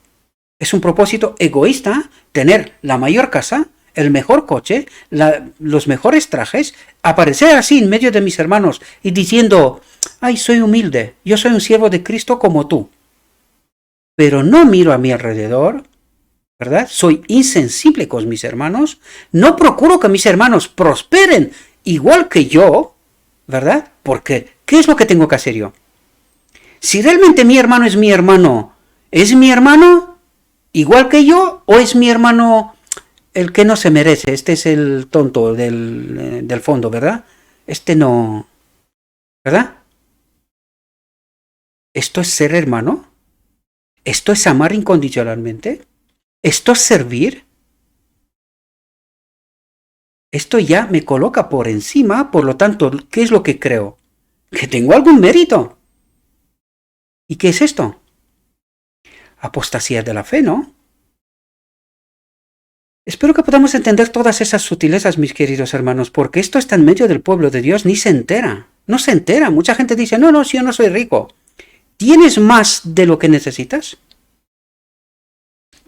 Es un propósito egoísta tener la mayor casa, el mejor coche, los mejores trajes, aparecer así en medio de mis hermanos y diciendo, ay, soy humilde, yo soy un siervo de Cristo como tú. pero no miro a mi alrededor, ¿verdad? Soy insensible con mis hermanos, no procuro que mis hermanos prosperen igual que yo, ¿verdad? Porque, ¿qué es lo que tengo que hacer yo? Si realmente mi hermano ¿es mi hermano igual que yo o es mi hermano el que no se merece? Este es el tonto del fondo, ¿verdad? Este no, ¿verdad? ¿Esto es ser hermano? ¿Esto es amar incondicionalmente? ¿Esto es servir? Esto ya me coloca por encima, por lo tanto, ¿qué es lo que creo? Que tengo algún mérito. ¿Y qué es esto? Apostasía de la fe, ¿no? Espero que podamos entender todas esas sutilezas, mis queridos hermanos, porque esto está en medio del pueblo de Dios, ni se entera. No se entera. Mucha gente dice, no, si yo no soy rico. ¿Tienes más de lo que necesitas?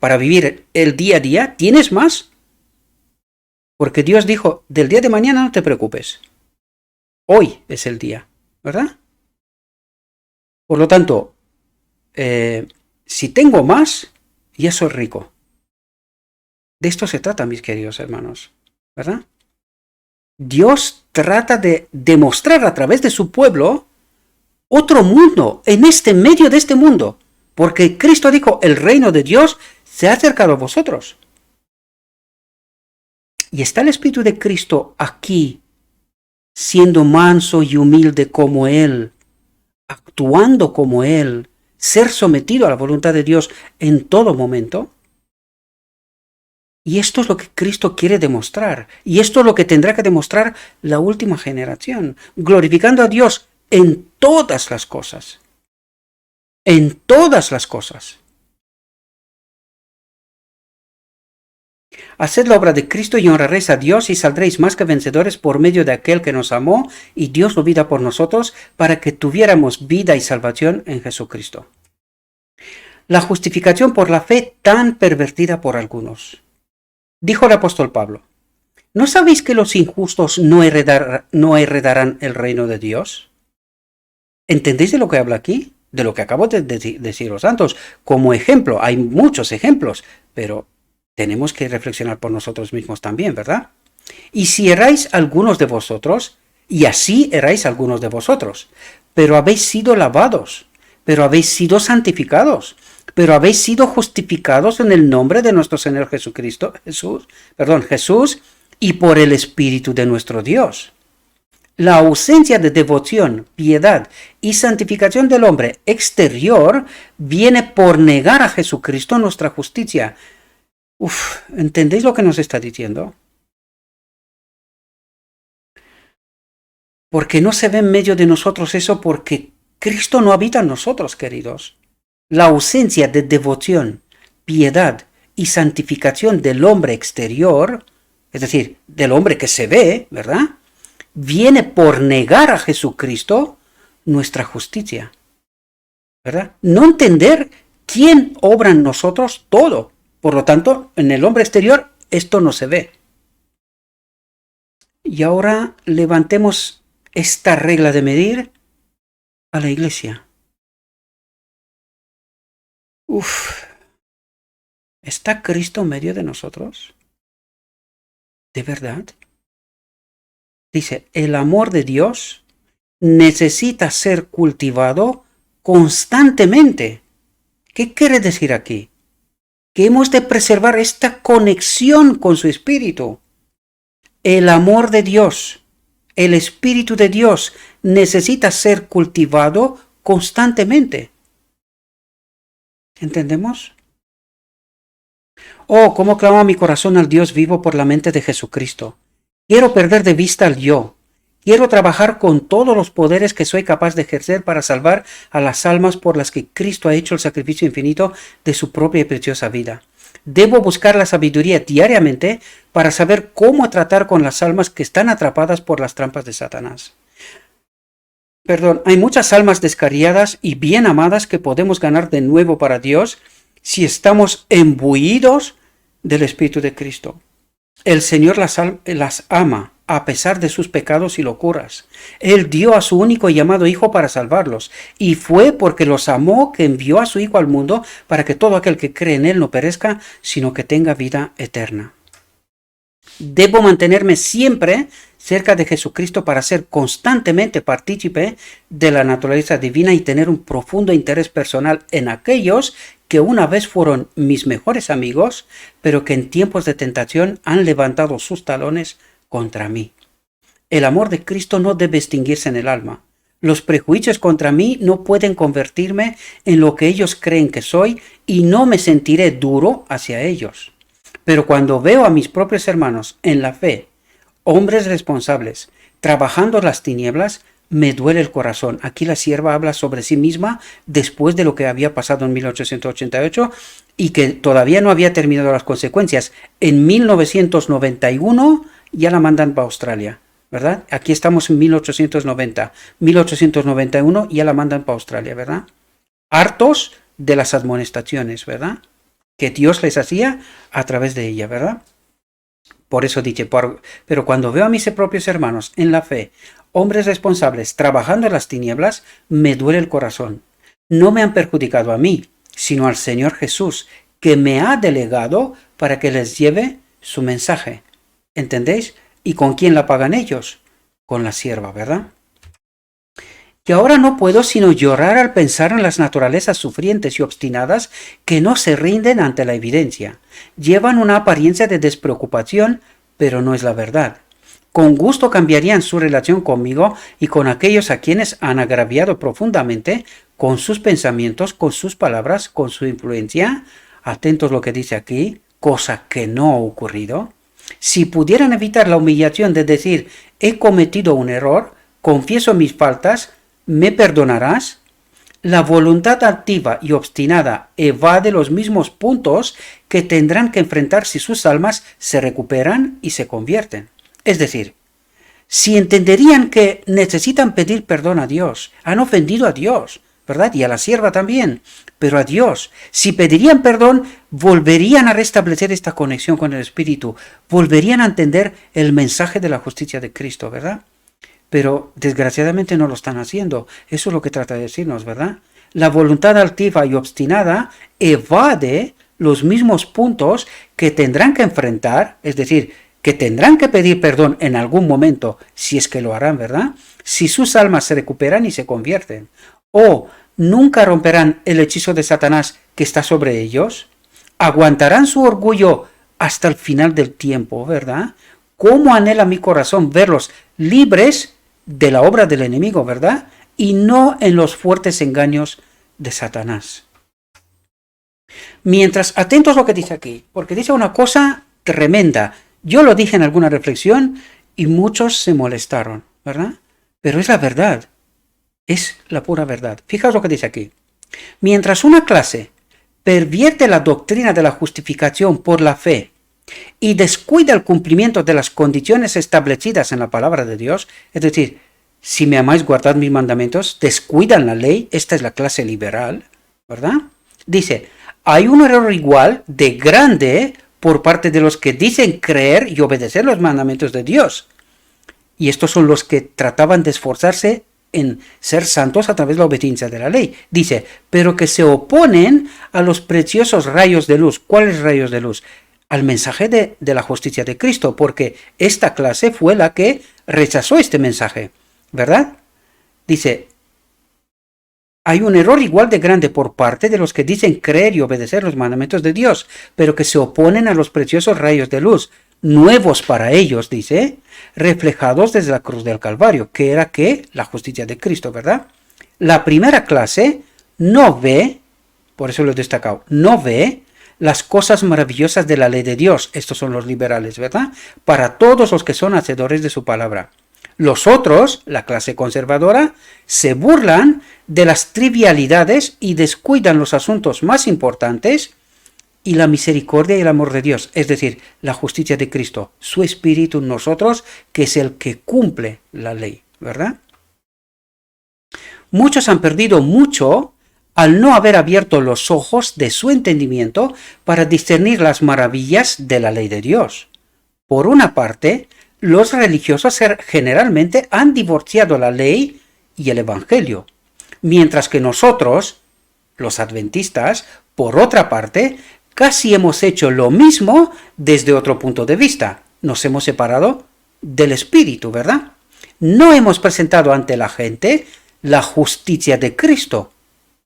Para vivir el día a día, ¿tienes más? Porque Dios dijo, del día de mañana no te preocupes. Hoy es el día, ¿verdad? Por lo tanto, si tengo más, ya soy rico. De esto se trata, mis queridos hermanos, ¿verdad? Dios trata de demostrar a través de su pueblo otro mundo, en medio de este mundo. Porque Cristo dijo, el reino de Dios se ha acercado a vosotros. Y está el Espíritu de Cristo aquí, siendo manso y humilde como Él, actuando como Él, ser sometido a la voluntad de Dios en todo momento. Y esto es lo que Cristo quiere demostrar. Y esto es lo que tendrá que demostrar la última generación, glorificando a Dios en todas las cosas. En todas las cosas. Haced la obra de Cristo y honraréis a Dios y saldréis más que vencedores por medio de aquel que nos amó y dio su vida por nosotros para que tuviéramos vida y salvación en Jesucristo. La justificación por la fe tan pervertida por algunos. Dijo el apóstol Pablo, ¿no sabéis que los injustos no heredarán el reino de Dios? ¿Entendéis de lo que habla aquí? De lo que acabo de decir los santos. Como ejemplo, hay muchos ejemplos, pero tenemos que reflexionar por nosotros mismos también, ¿verdad? Y si erráis algunos de vosotros, y así erráis algunos de vosotros, pero habéis sido lavados, pero habéis sido santificados, pero habéis sido justificados en el nombre de nuestro Señor Jesús, y por el Espíritu de nuestro Dios. La ausencia de devoción, piedad y santificación del hombre exterior viene por negar a Jesucristo nuestra justicia. ¿Entendéis lo que nos está diciendo? Porque no se ve en medio de nosotros eso porque Cristo no habita en nosotros, queridos. La ausencia de devoción, piedad y santificación del hombre exterior, es decir, del hombre que se ve, ¿verdad?, viene por negar a Jesucristo nuestra justicia, ¿verdad? No entender quién obra en nosotros todo. Por lo tanto, en el hombre exterior esto no se ve. Y ahora levantemos esta regla de medir a la iglesia. ¿Está Cristo en medio de nosotros? ¿De verdad? Dice, el amor de Dios necesita ser cultivado constantemente. ¿Qué quiere decir aquí? Que hemos de preservar esta conexión con su Espíritu. El amor de Dios, el Espíritu de Dios necesita ser cultivado constantemente. ¿Entendemos? Oh, cómo clama mi corazón al Dios vivo por la mente de Jesucristo. Quiero perder de vista al yo. Quiero trabajar con todos los poderes que soy capaz de ejercer para salvar a las almas por las que Cristo ha hecho el sacrificio infinito de su propia y preciosa vida. Debo buscar la sabiduría diariamente para saber cómo tratar con las almas que están atrapadas por las trampas de Satanás. Hay muchas almas descarriadas y bien amadas que podemos ganar de nuevo para Dios si estamos imbuidos del Espíritu de Cristo. El Señor las ama a pesar de sus pecados y locuras. Él dio a su único y llamado Hijo para salvarlos, y fue porque los amó que envió a su Hijo al mundo para que todo aquel que cree en Él no perezca, sino que tenga vida eterna. Debo mantenerme siempre cerca de Jesucristo para ser constantemente partícipe de la naturaleza divina y tener un profundo interés personal en aquellos que una vez fueron mis mejores amigos, pero que en tiempos de tentación han levantado sus talones contra mí. El amor de Cristo no debe extinguirse en el alma. Los prejuicios contra mí no pueden convertirme en lo que ellos creen que soy y no me sentiré duro hacia ellos. Pero cuando veo a mis propios hermanos en la fe, hombres responsables, trabajando en las tinieblas, me duele el corazón. Aquí la sierva habla sobre sí misma después de lo que había pasado en 1888 y que todavía no había terminado las consecuencias. En 1991 ya la mandan para Australia, ¿verdad? Aquí estamos en 1890. 1891 ya la mandan para Australia, ¿verdad? Hartos de las admonestaciones, ¿verdad?, que Dios les hacía a través de ella, ¿verdad? Por eso dice, pero cuando veo a mis propios hermanos en la fe, hombres responsables, trabajando en las tinieblas, me duele el corazón. No me han perjudicado a mí, sino al Señor Jesús, que me ha delegado para que les lleve su mensaje. ¿Entendéis? ¿Y con quién la pagan ellos? Con la sierva, ¿verdad? Y ahora no puedo sino llorar al pensar en las naturalezas sufrientes y obstinadas que no se rinden ante la evidencia. Llevan una apariencia de despreocupación, pero no es la verdad. Con gusto cambiarían su relación conmigo y con aquellos a quienes han agraviado profundamente con sus pensamientos, con sus palabras, con su influencia. Atentos lo que dice aquí, cosa que no ha ocurrido. Si pudieran evitar la humillación de decir, he cometido un error, confieso mis faltas, ¿me perdonarás? La voluntad activa y obstinada evade los mismos puntos que tendrán que enfrentar si sus almas se recuperan y se convierten. Es decir, si entenderían que necesitan pedir perdón a Dios, han ofendido a Dios, ¿verdad? Y a la sierva también, pero a Dios. Si pedirían perdón, volverían a restablecer esta conexión con el Espíritu, volverían a entender el mensaje de la justicia de Cristo, ¿verdad? Pero desgraciadamente no lo están haciendo. Eso es lo que trata de decirnos, ¿verdad? La voluntad altiva y obstinada evade los mismos puntos que tendrán que enfrentar, es decir, que tendrán que pedir perdón en algún momento, si es que lo harán, ¿verdad? Si sus almas se recuperan y se convierten. O nunca romperán el hechizo de Satanás que está sobre ellos. Aguantarán su orgullo hasta el final del tiempo, ¿verdad? ¿Cómo anhela mi corazón verlos libres de la obra del enemigo, ¿verdad? Y no en los fuertes engaños de Satanás. Mientras, atentos a lo que dice aquí, porque dice una cosa tremenda. Yo lo dije en alguna reflexión y muchos se molestaron, ¿verdad? Pero es la verdad, es la pura verdad. Fijaos lo que dice aquí. Mientras una clase pervierte la doctrina de la justificación por la fe y descuida el cumplimiento de las condiciones establecidas en la palabra de Dios, es decir, si me amáis, guardad mis mandamientos, descuidan la ley, esta es la clase liberal, ¿verdad? Dice, hay un error igual de grande por parte de los que dicen creer y obedecer los mandamientos de Dios. Y estos son los que trataban de esforzarse en ser santos a través de la obediencia de la ley. Dice, pero que se oponen a los preciosos rayos de luz. ¿Cuáles rayos de luz? Al mensaje de la justicia de Cristo, porque esta clase fue la que rechazó este mensaje, ¿verdad? Dice, hay un error igual de grande por parte de los que dicen creer y obedecer los mandamientos de Dios, pero que se oponen a los preciosos rayos de luz, nuevos para ellos, dice, reflejados desde la cruz del Calvario, que era que la justicia de Cristo, ¿verdad? La primera clase no ve, por eso lo he destacado, no ve las cosas maravillosas de la ley de Dios. Estos son los liberales, ¿verdad? Para todos los que son hacedores de su palabra. Los otros, la clase conservadora, se burlan de las trivialidades y descuidan los asuntos más importantes y la misericordia y el amor de Dios, es decir, la justicia de Cristo, su Espíritu en nosotros, que es el que cumple la ley, ¿verdad? Muchos han perdido mucho al no haber abierto los ojos de su entendimiento para discernir las maravillas de la ley de Dios. Por una parte, los religiosos generalmente han divorciado la ley y el evangelio, mientras que nosotros, los adventistas, por otra parte, casi hemos hecho lo mismo desde otro punto de vista. Nos hemos separado del Espíritu, ¿verdad? No hemos presentado ante la gente la justicia de Cristo,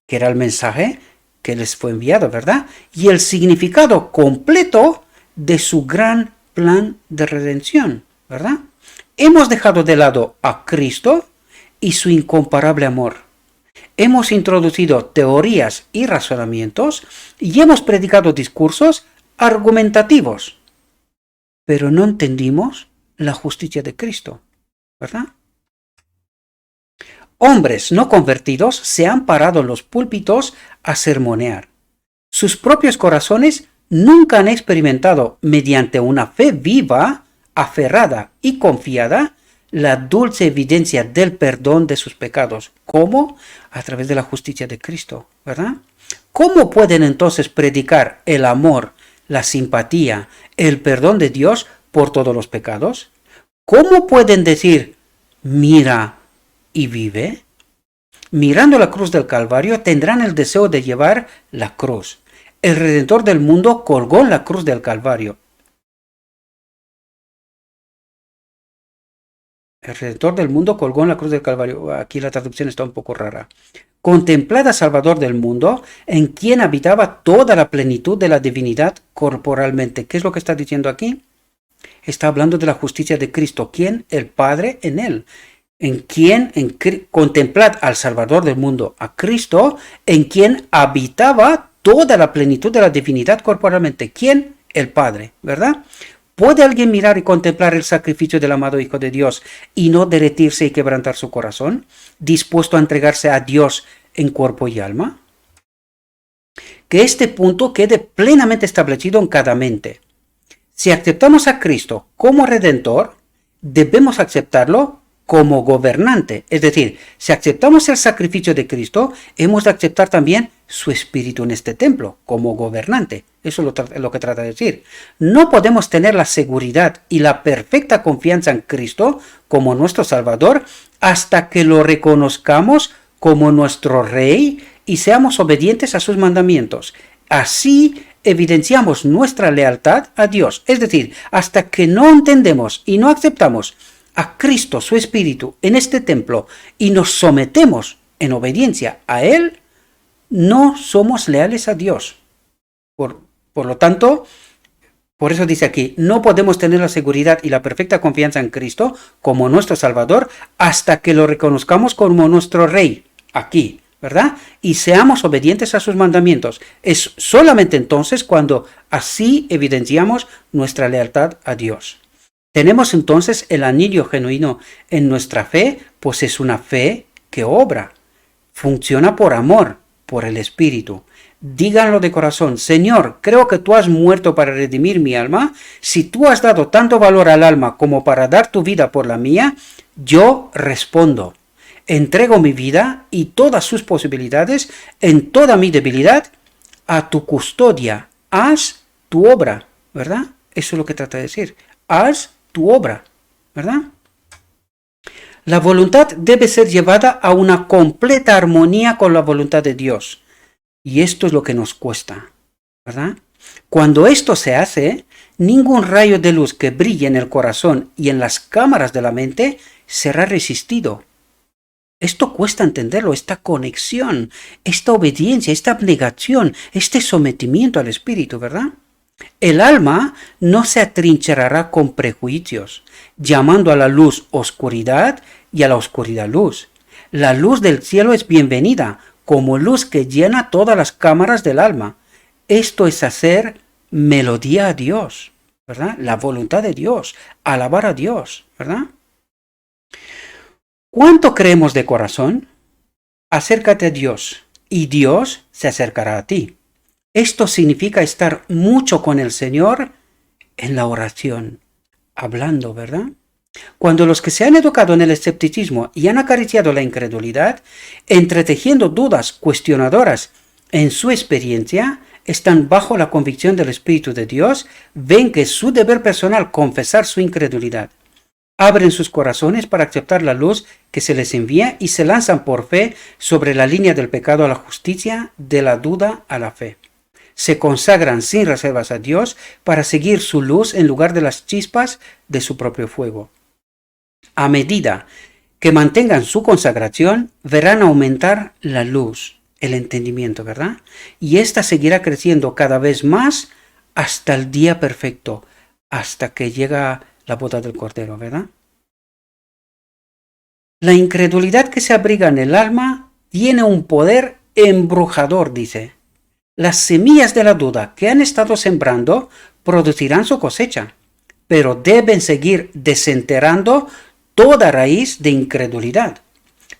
que era el mensaje que les fue enviado, ¿verdad? Y el significado completo de su gran plan de redención, ¿verdad? Hemos dejado de lado a Cristo y su incomparable amor. Hemos introducido teorías y razonamientos y hemos predicado discursos argumentativos, pero no entendimos la justicia de Cristo, ¿verdad? Hombres no convertidos se han parado en los púlpitos a sermonear. Sus propios corazones nunca han experimentado, mediante una fe viva, aferrada y confiada, la dulce evidencia del perdón de sus pecados. ¿Cómo? A través de la justicia de Cristo, ¿verdad? ¿Cómo pueden entonces predicar el amor, la simpatía, el perdón de Dios por todos los pecados? ¿Cómo pueden decir, mira y vive? Mirando la cruz del Calvario tendrán el deseo de llevar la cruz. El Redentor del mundo colgó en la cruz del Calvario. El Redentor del mundo colgó en la cruz del Calvario. Aquí la traducción está un poco rara. Contemplad al Salvador del mundo, en quien habitaba toda la plenitud de la divinidad corporalmente. ¿Qué es lo que está diciendo aquí? Está hablando de la justicia de Cristo. ¿Quién? El Padre en él. Contemplad al Salvador del mundo, a Cristo, en quien habitaba toda la plenitud de la divinidad corporalmente. ¿Quién? El Padre, ¿verdad? ¿Puede alguien mirar y contemplar el sacrificio del amado Hijo de Dios y no derretirse y quebrantar su corazón, dispuesto a entregarse a Dios en cuerpo y alma? Que este punto quede plenamente establecido en cada mente. Si aceptamos a Cristo como Redentor, debemos aceptarlo como gobernante. Es decir, si aceptamos el sacrificio de Cristo, hemos de aceptar también su espíritu en este templo como gobernante. Eso es lo que trata de decir. No podemos tener la seguridad y la perfecta confianza en Cristo como nuestro Salvador hasta que lo reconozcamos como nuestro Rey y seamos obedientes a sus mandamientos. Así evidenciamos nuestra lealtad a Dios. Es decir, hasta que no entendemos y no aceptamos a Cristo, su Espíritu, en este templo y nos sometemos en obediencia a Él, no somos leales a Dios. Por lo tanto, por eso dice aquí, no podemos tener la seguridad y la perfecta confianza en Cristo como nuestro Salvador hasta que lo reconozcamos como nuestro Rey, aquí, ¿verdad? Y seamos obedientes a sus mandamientos. Es solamente entonces cuando así evidenciamos nuestra lealtad a Dios. Tenemos entonces el anillo genuino en nuestra fe, pues es una fe que obra. Funciona por amor, por el Espíritu. Díganlo de corazón, Señor, creo que tú has muerto para redimir mi alma. Si tú has dado tanto valor al alma como para dar tu vida por la mía, yo respondo. Entrego mi vida y todas sus posibilidades en toda mi debilidad a tu custodia. Haz tu obra, ¿verdad? Eso es lo que trata de decir. Haz tu obra, ¿verdad? La voluntad debe ser llevada a una completa armonía con la voluntad de Dios. Y esto es lo que nos cuesta, ¿verdad? Cuando esto se hace, ningún rayo de luz que brille en el corazón y en las cámaras de la mente será resistido. Esto cuesta entenderlo, esta conexión, esta obediencia, esta abnegación, este sometimiento al Espíritu, ¿verdad? El alma no se atrincherará con prejuicios, llamando a la luz oscuridad y a la oscuridad luz. La luz del cielo es bienvenida, como luz que llena todas las cámaras del alma. Esto es hacer melodía a Dios, ¿verdad? La voluntad de Dios, alabar a Dios, ¿verdad? ¿Cuánto creemos de corazón? Acércate a Dios, y Dios se acercará a ti. Esto significa estar mucho con el Señor en la oración, hablando, ¿verdad? Cuando los que se han educado en el escepticismo y han acariciado la incredulidad, entretejiendo dudas cuestionadoras en su experiencia, están bajo la convicción del Espíritu de Dios, ven que es su deber personal confesar su incredulidad. Abren sus corazones para aceptar la luz que se les envía y se lanzan por fe sobre la línea del pecado a la justicia, de la duda a la fe. Se consagran sin reservas a Dios para seguir su luz en lugar de las chispas de su propio fuego. A medida que mantengan su consagración, verán aumentar la luz, el entendimiento, ¿verdad? Y ésta seguirá creciendo cada vez más hasta el día perfecto, hasta que llega la boda del Cordero, ¿verdad? La incredulidad que se abriga en el alma tiene un poder embrujador, dice. Las semillas de la duda que han estado sembrando producirán su cosecha, pero deben seguir desenterrando toda raíz de incredulidad.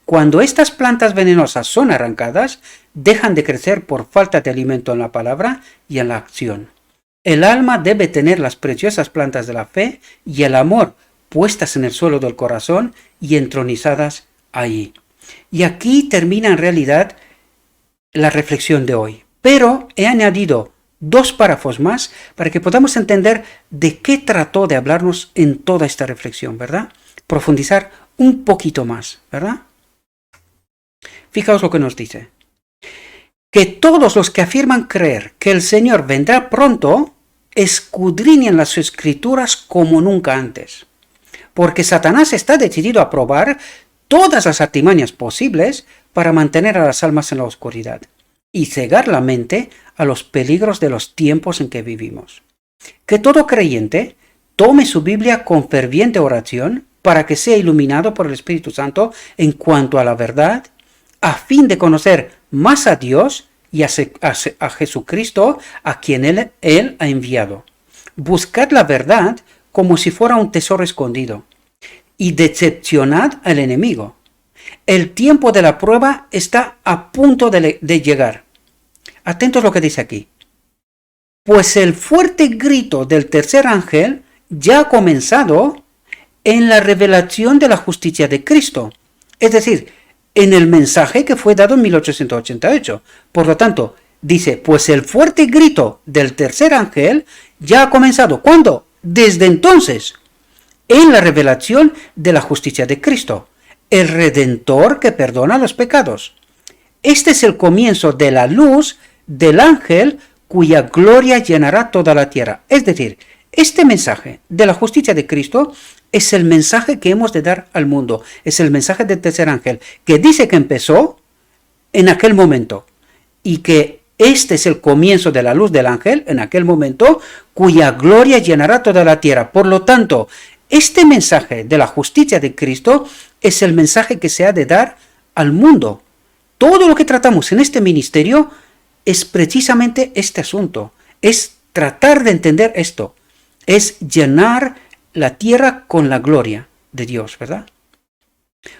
Cuando estas plantas venenosas son arrancadas, dejan de crecer por falta de alimento en la palabra y en la acción. El alma debe tener las preciosas plantas de la fe y el amor puestas en el suelo del corazón y entronizadas allí. Y aquí termina en realidad la reflexión de hoy. Pero he añadido 2 párrafos más para que podamos entender de qué trató de hablarnos en toda esta reflexión, ¿verdad? Profundizar un poquito más, ¿verdad? Fijaos lo que nos dice. Que todos los que afirman creer que el Señor vendrá pronto, escudriñen las Escrituras como nunca antes. Porque Satanás está decidido a probar todas las artimañas posibles para mantener a las almas en la oscuridad y cegar la mente a los peligros de los tiempos en que vivimos. Que todo creyente tome su Biblia con ferviente oración para que sea iluminado por el Espíritu Santo en cuanto a la verdad, a fin de conocer más a Dios y a Jesucristo, a quien Él ha enviado. Buscad la verdad como si fuera un tesoro escondido, y decepcionad al enemigo. El tiempo de la prueba está a punto de llegar. Atentos a lo que dice aquí. Pues el fuerte grito del tercer ángel ya ha comenzado en la revelación de la justicia de Cristo. Es decir, en el mensaje que fue dado en 1888. Por lo tanto, dice, pues el fuerte grito del tercer ángel ya ha comenzado. ¿Cuándo? Desde entonces, en la revelación de la justicia de Cristo, el Redentor que perdona los pecados. Este es el comienzo de la luz del ángel cuya gloria llenará toda la tierra. Es decir, este mensaje de la justicia de Cristo es el mensaje que hemos de dar al mundo. Es el mensaje del tercer ángel, que dice que empezó en aquel momento y que este es el comienzo de la luz del ángel en aquel momento, cuya gloria llenará toda la tierra. Por lo tanto, este mensaje de la justicia de Cristo es el mensaje que se ha de dar al mundo. Todo lo que tratamos en este ministerio es precisamente este asunto. Es tratar de entender esto. Es llenar la tierra con la gloria de Dios, ¿verdad?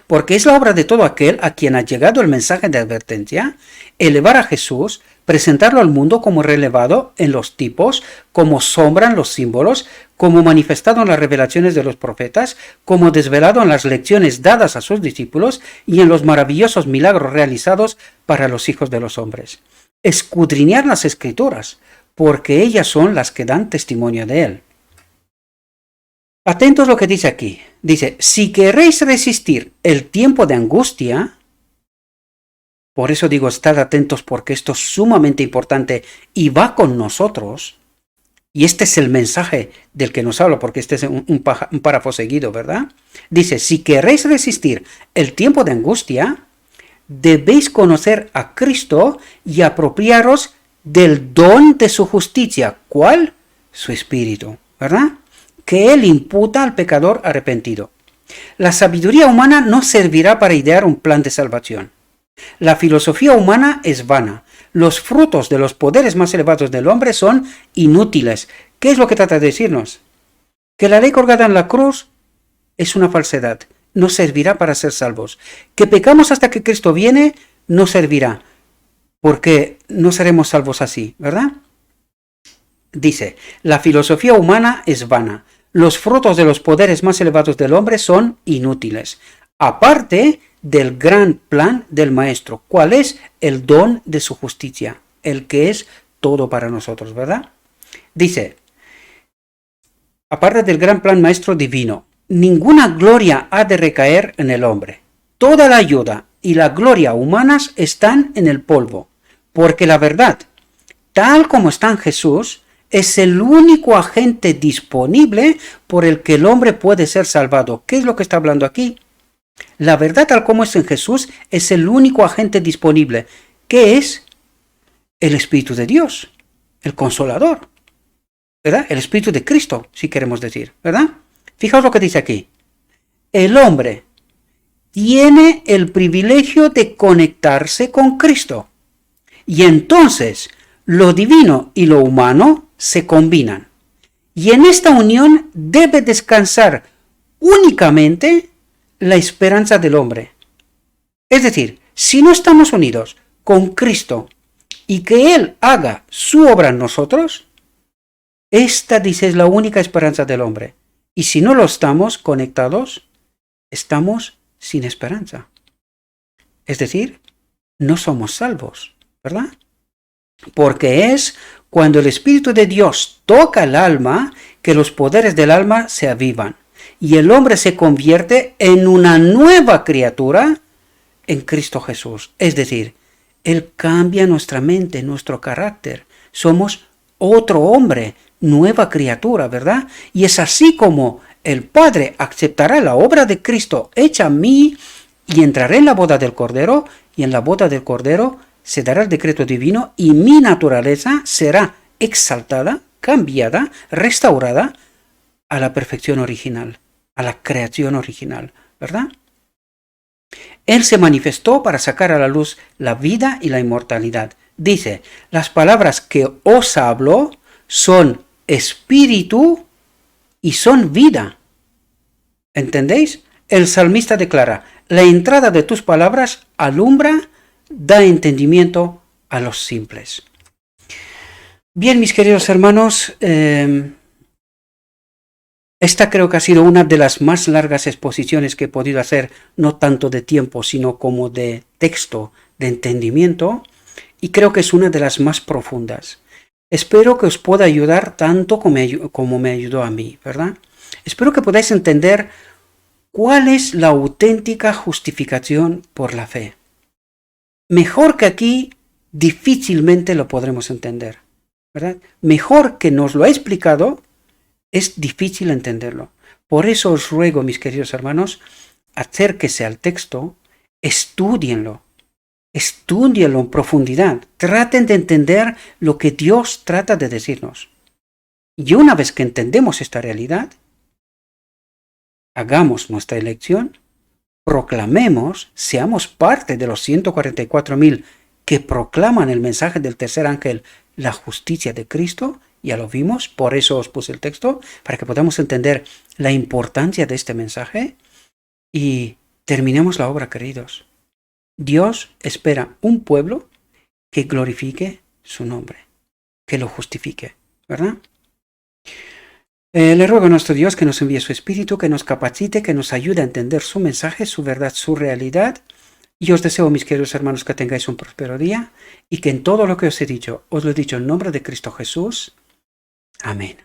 Porque es la obra de todo aquel a quien ha llegado el mensaje de advertencia, elevar a Jesús, presentarlo al mundo como relevado en los tipos, como sombra en los símbolos, como manifestado en las revelaciones de los profetas, como desvelado en las lecciones dadas a sus discípulos y en los maravillosos milagros realizados para los hijos de los hombres. Escudriñar las Escrituras, porque ellas son las que dan testimonio de él. Atentos a lo que dice aquí. Dice, si queréis resistir el tiempo de angustia, por eso digo, estad atentos porque esto es sumamente importante y va con nosotros. Y este es el mensaje del que nos hablo, porque este es un párrafo seguido, ¿verdad? Dice, si queréis resistir el tiempo de angustia, debéis conocer a Cristo y apropiaros del don de su justicia. ¿Cuál? Su Espíritu, ¿verdad? Que Él imputa al pecador arrepentido. La sabiduría humana no servirá para idear un plan de salvación. La filosofía humana es vana. Los frutos de los poderes más elevados del hombre son inútiles. ¿Qué es lo que trata de decirnos? Que la ley colgada en la cruz es una falsedad. No servirá para ser salvos. Que pecamos hasta que Cristo viene no servirá. Porque no seremos salvos así, ¿verdad? Dice, la filosofía humana es vana. Los frutos de los poderes más elevados del hombre son inútiles. Aparte del gran plan del Maestro. ¿Cuál es? El don de su justicia, el que es todo para nosotros, ¿verdad? Dice, aparte del gran plan maestro divino, ninguna gloria ha de recaer en el hombre. Toda la ayuda y la gloria humanas están en el polvo, porque la verdad, tal como está en Jesús, es el único agente disponible por el que el hombre puede ser salvado. ¿Qué es lo que está hablando aquí? La verdad, tal como es en Jesús, es el único agente disponible. ¿Qué es? El Espíritu de Dios, el Consolador, ¿verdad? El Espíritu de Cristo, si queremos decir, ¿verdad? Fijaos lo que dice aquí. El hombre tiene el privilegio de conectarse con Cristo. Y entonces lo divino y lo humano se combinan. Y en esta unión debe descansar únicamente la esperanza del hombre. Es decir, si no estamos unidos con Cristo y que Él haga su obra en nosotros, esta, dice, es la única esperanza del hombre. Y si no lo estamos conectados, estamos sin esperanza. Es decir, no somos salvos, ¿verdad? Porque es cuando el Espíritu de Dios toca el alma que los poderes del alma se avivan y el hombre se convierte en una nueva criatura en Cristo Jesús. Es decir, Él cambia nuestra mente, nuestro carácter. Somos otro hombre, nueva criatura, ¿verdad? Y es así como el Padre aceptará la obra de Cristo hecha a mí y entraré en la boda del Cordero, y en la boda del Cordero se dará el decreto divino y mi naturaleza será exaltada, cambiada, restaurada a la perfección original, a la creación original, ¿verdad? Él se manifestó para sacar a la luz la vida y la inmortalidad. Dice, las palabras que os hablo son espíritu y son vida. ¿Entendéis? El salmista declara, la entrada de tus palabras alumbra, da entendimiento a los simples. Bien, mis queridos hermanos, esta creo que ha sido una de las más largas exposiciones que he podido hacer, no tanto de tiempo, sino como de texto, de entendimiento, y creo que es una de las más profundas. Espero que os pueda ayudar tanto como me ayudó a mí, ¿verdad? Espero que podáis entender cuál es la auténtica justificación por la fe. Mejor que aquí, difícilmente lo podremos entender, ¿verdad? Mejor que nos lo ha explicado, es difícil entenderlo. Por eso os ruego, mis queridos hermanos, acérquese al texto, estúdienlo en profundidad, traten de entender lo que Dios trata de decirnos. Y una vez que entendemos esta realidad, hagamos nuestra elección, proclamemos, seamos parte de los 144.000 que proclaman el mensaje del tercer ángel, la justicia de Cristo. Ya lo vimos, por eso os puse el texto, para que podamos entender la importancia de este mensaje y terminemos la obra, queridos. Dios espera un pueblo que glorifique su nombre, que lo justifique, ¿verdad? Le ruego a nuestro Dios que nos envíe su Espíritu, que nos capacite, que nos ayude a entender su mensaje, su verdad, su realidad. Y os deseo, mis queridos hermanos, que tengáis un próspero día y que en todo lo que os he dicho, os lo he dicho en nombre de Cristo Jesús. Amén.